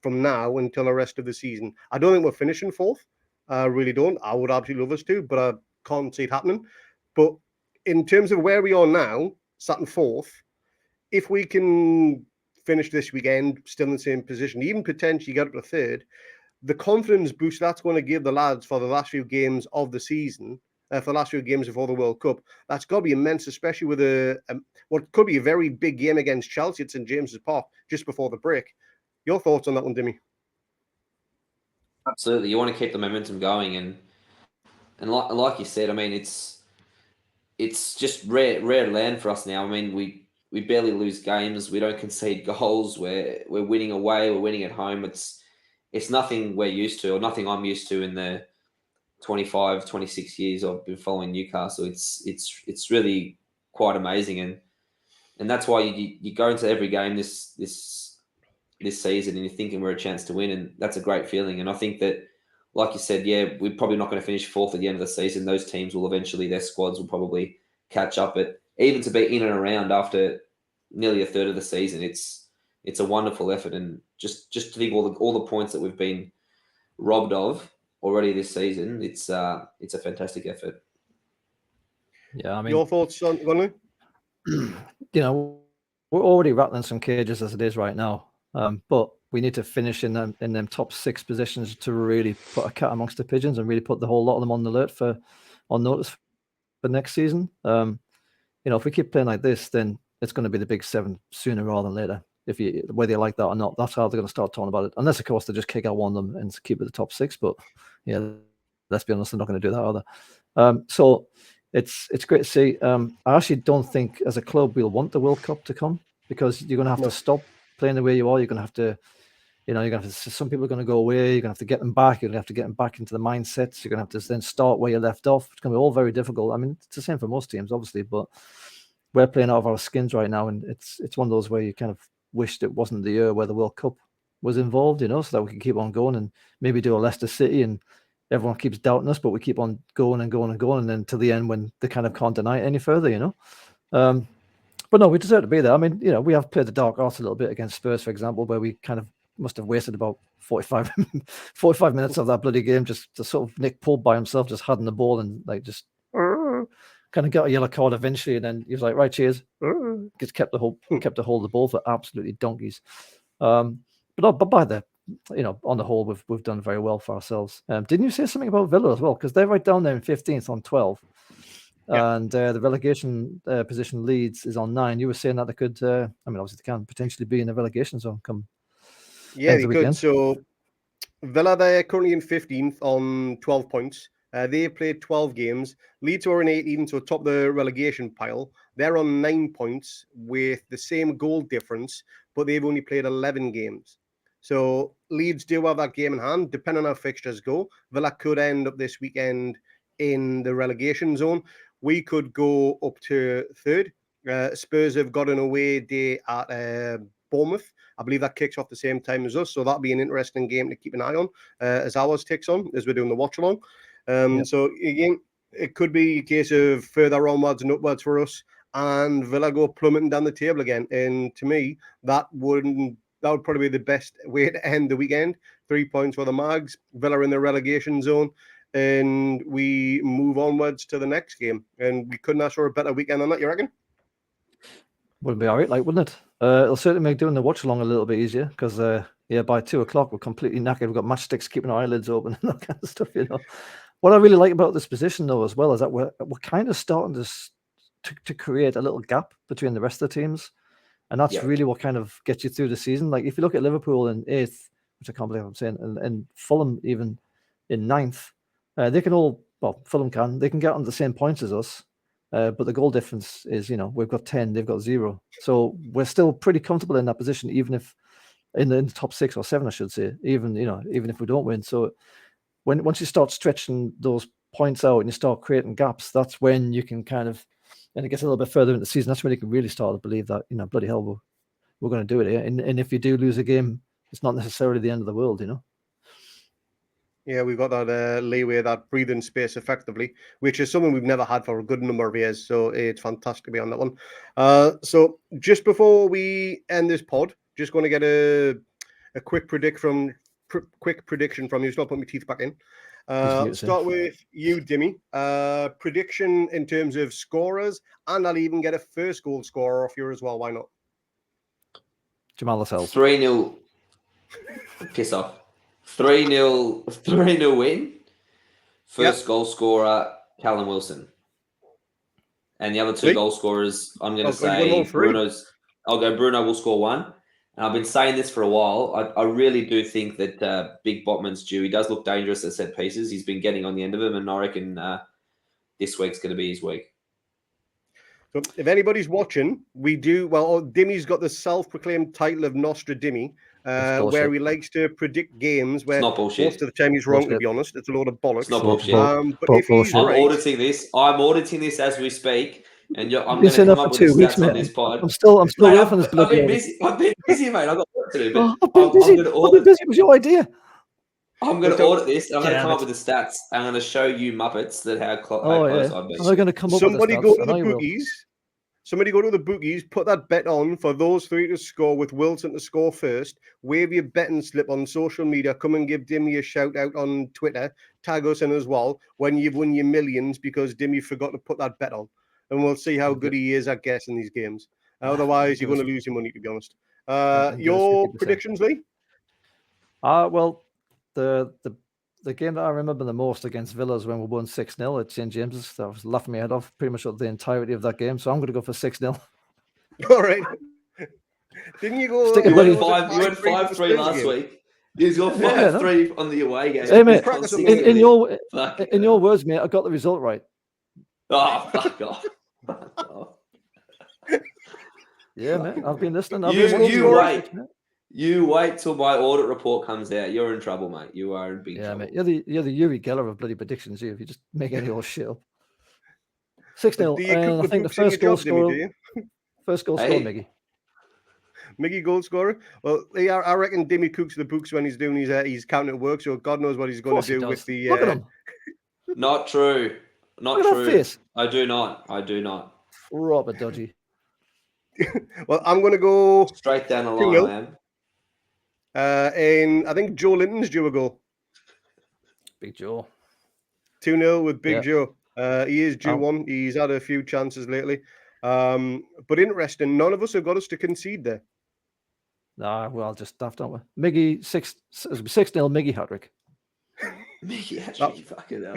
from now until the rest of the season. I don't think we're finishing 4th. I really don't. I would absolutely love us to, but I can't see it happening. But in terms of where we are now, sat in 4th, if we can finish this weekend still in the same position, even potentially get up to 3rd, the confidence boost that's going to give the lads for the last few games of the season, for the last few games before the World Cup, that's got to be immense, especially with what could be a very big game against Chelsea at St. James's Park just before the break. Your thoughts on that one, Dimi?
Absolutely. You want to keep the momentum going. And like you said, I mean, it's just rare land for us now. I mean, we barely lose games. We don't concede goals. We're winning away. We're winning at home. It's nothing we're used to, or nothing I'm used to in the 25, 26 years I've been following Newcastle. It's really quite amazing, and that's why you go into every game this season and you're thinking we're a chance to win, and that's a great feeling. And I think that, like you said, yeah, we're probably not going to finish 4th at the end of the season. Those teams will eventually, their squads will probably catch up. But even to be in and around after nearly a third of the season, it's a wonderful effort. And just to think all the points that we've been robbed of already this season, it's a fantastic effort.
Yeah, I mean,
your thoughts on Gunley?
We're already rattling some cages as it is right now, but we need to finish in them top 6 positions to really put a cat amongst the pigeons and really put the whole lot of them on notice for next season. If we keep playing like this, then it's going to be the big 7 sooner rather than later. Whether you like that or not, that's how they're going to start talking about it. Unless, of course, they just kick out one of them and keep it the top 6. But yeah, let's be honest, they're not going to do that either. So it's great to see. I actually don't think as a club we'll want the World Cup to come, because you're going to have to stop playing the way you are. You're going to have to, some people are going to go away. You're going to have to get them back. You're going to have to get them back into the mindsets. You're going to have to then start where you left off. It's going to be all very difficult. I mean, it's the same for most teams, obviously, but we're playing out of our skins right now, and it's one of those where you kind of wished it wasn't the year where the World Cup was involved, so that we can keep on going and maybe do a Leicester City, and everyone keeps doubting us, but we keep on going and going and going, and then to the end when they kind of can't deny it any further, But no, we deserve to be there. I mean, we have played the dark arts a little bit against Spurs, for example, where we kind of must have wasted about 45 minutes of that bloody game just to sort of Nick Pope by himself, just having the ball and just kind of got a yellow card eventually, and then he was like, right, cheers. Just kept the hold of the ball for absolutely donkeys. but by the, on the whole, we've done very well for ourselves. Didn't you say something about Villa as well? Because they're right down there in 15th on 12. And the relegation position Leeds is on 9. You were saying that they could, obviously they can potentially be in the relegation zone come.
Yeah, they could. So Villa, they're currently in 15th on 12 points. They've played 12 games. Leeds are in 18, so top of the relegation pile. They're on 9 points with the same goal difference, but they've only played 11 games. So Leeds do have that game in hand. Depending on how fixtures go, Villa could end up this weekend in the relegation zone. We could go up to third. Spurs have got an away day at Bournemouth. I believe that kicks off the same time as us. So that'll be an interesting game to keep an eye on as ours ticks on, as we're doing the watch along. So again, it could be a case of further onwards and upwards for us, and Villa go plummeting down the table again. And to me, that would probably be the best way to end the weekend. 3 points for the Mags. Villa in the relegation zone, and we move onwards to the next game. And we couldn't ask for a better weekend than that, you reckon?
Would be all right, wouldn't it? It'll certainly make doing the watch along a little bit easier because, by 2 o'clock we're completely knackered. We've got matchsticks keeping our eyelids open and that kind of stuff, What I really like about this position, though, as well, is that we're kind of starting to create a little gap between the rest of the teams, and that's really what kind of gets you through the season. Like if you look at Liverpool in 8th, which I can't believe I'm saying, and Fulham even in 9th, they can all Fulham they can get on the same points as us, but the goal difference is we've got 10, they've got 0, so we're still pretty comfortable in that position, even if in the top 6 or 7, I should say, even if we don't win. So once you start stretching those points out and you start creating gaps, that's when you can kind of, and it gets a little bit further into the season, that's when you can really start to believe that, bloody hell, we're going to do it here. And if you do lose a game, it's not necessarily the end of the world, Yeah,
we've got that leeway, that breathing space effectively, which is something we've never had for a good number of years. So it's fantastic to be on that one. So just before we end this pod, just going to get a quick prediction from you. Stop putting my teeth back in. Start with you, Dimi. Prediction in terms of scorers, and I'll even get a first goal scorer off you as well. Why not?
Jamal Lascelles.
3-0. Piss off. 3-0 win. First goal scorer, Callum Wilson. And the other 2 goal scorers, I'm going to say I'll go Bruno will score 1. And I've been saying this for a while. I really do think that Big Botman's due. He does look dangerous at set pieces. He's been getting on the end of them, and I reckon this week's going to be his week.
So if anybody's watching, Dimi's got the self-proclaimed title of Nostra Dimi, where he likes to predict games where most of the time he's wrong, to be honest. It's a load of bollocks.
It's not bullshit.
But if he's
I'm auditing this. I'm auditing this as we speak. And I'm going to come up with the stats on this pod.
I'm still away from this.
I've been busy, mate. I've got work to do. But
I've been busy. It was your idea.
I'm going to audit this. I'm going to come up with the stats. I'm going to show you Muppets that how close I've been.
They're going to come up
Somebody
with the stats.
Go to the bookies. Somebody go to the bookies, put that bet on for those 3 to score, with Wilson to score first. Wave your betting slip on social media. Come and give Dimi a shout out on Twitter. Tag us in as well when you've won your millions because Dimi forgot to put that bet on. And we'll see how good he is at guessing these games. Otherwise, you're going to lose your money, to be honest. Your predictions, Lee?
Well, the game that I remember the most against Villa is when we won 6-0 at St. James's. I was laughing my head off pretty much the entirety of that game. So I'm going to go for 6-0.
All right. Didn't you go?
You went 5-3 last week. He's got 5-3 on the away game.
Hey, mate, in your words, mate, I got the result right.
Oh, fuck off.
Yeah, man. I've been listening.
You wait till my audit report comes out. You're in trouble, mate. You are in big trouble.
Mate. You're the Uri Geller of bloody predictions. If you just make any old shit up. 6-0. And I think the first goal scorer. First goal scorer, Miggy.
Miggy goal scorer. Well, I reckon Dimi cooks the books when he's doing his counter work. So God knows what he's going to do with the.
Look at him.
Not true. Not
Look
true.
At that face.
I do not.
Proper dodgy.
Well, I'm going to go
straight down the line, man.
And I think Joe Linton's due a goal.
Big Joe.
2-0 with Big Joe. He is due one. He's had a few chances lately. But interesting, none of us have got us to concede there.
Nah, well, just daft, don't we? Miggy 6-0 Miggy hat-trick.
Mickey, actually, fucking hell.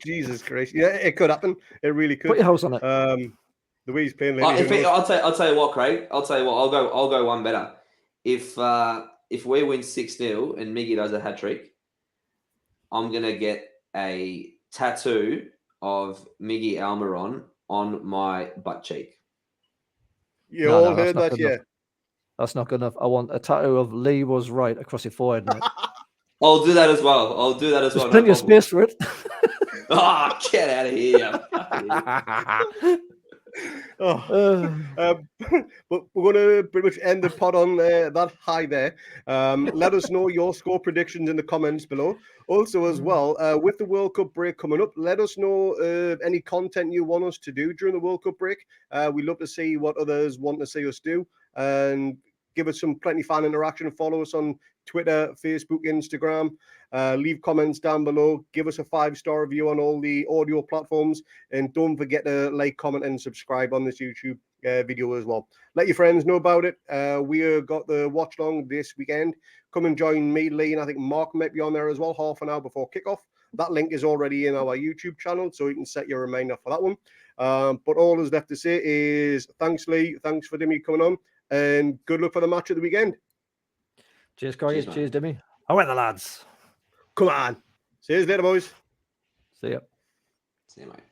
Jesus Christ. Yeah, it could happen. It really could.
Put your house on it.
The way he's playing lately, who knows?
I'll tell you what, Craig. I'll tell you what. I'll go one better. If we win 6-0 and Miggy does a hat trick, I'm gonna get a tattoo of Miggy Almiron on my butt cheek.
You all heard
that's
that,
not good
yeah.
enough. That's not good enough. I want a tattoo of Lee was right across your forehead, mate.
I'll do that as well.
There's plenty of space for it.
Oh, get out of here.
But we're going to pretty much end the pod on that high there. Let us know your score predictions in the comments below. Also, as well, with the World Cup break coming up, let us know any content you want us to do during the World Cup break. We love to see what others want to see us do, and give us some plenty fan interaction. Follow us on Twitter, Facebook, Instagram. Leave comments down below. Give us a 5-star review on all the audio platforms. And don't forget to like, comment, and subscribe on this YouTube video as well. Let your friends know about it. We got the watch long this weekend. Come and join me, Lee, and I think Mark might be on there as well, half an hour before kickoff. That link is already in our YouTube channel, so you can set your reminder for that one. But all that's left to say is thanks, Lee. Thanks for Dimi coming on. And good luck for the match at the weekend.
Cheers, Corey. Cheers, Dimi. Away the lads.
Come on. See you later, boys.
See ya.
See you, mate.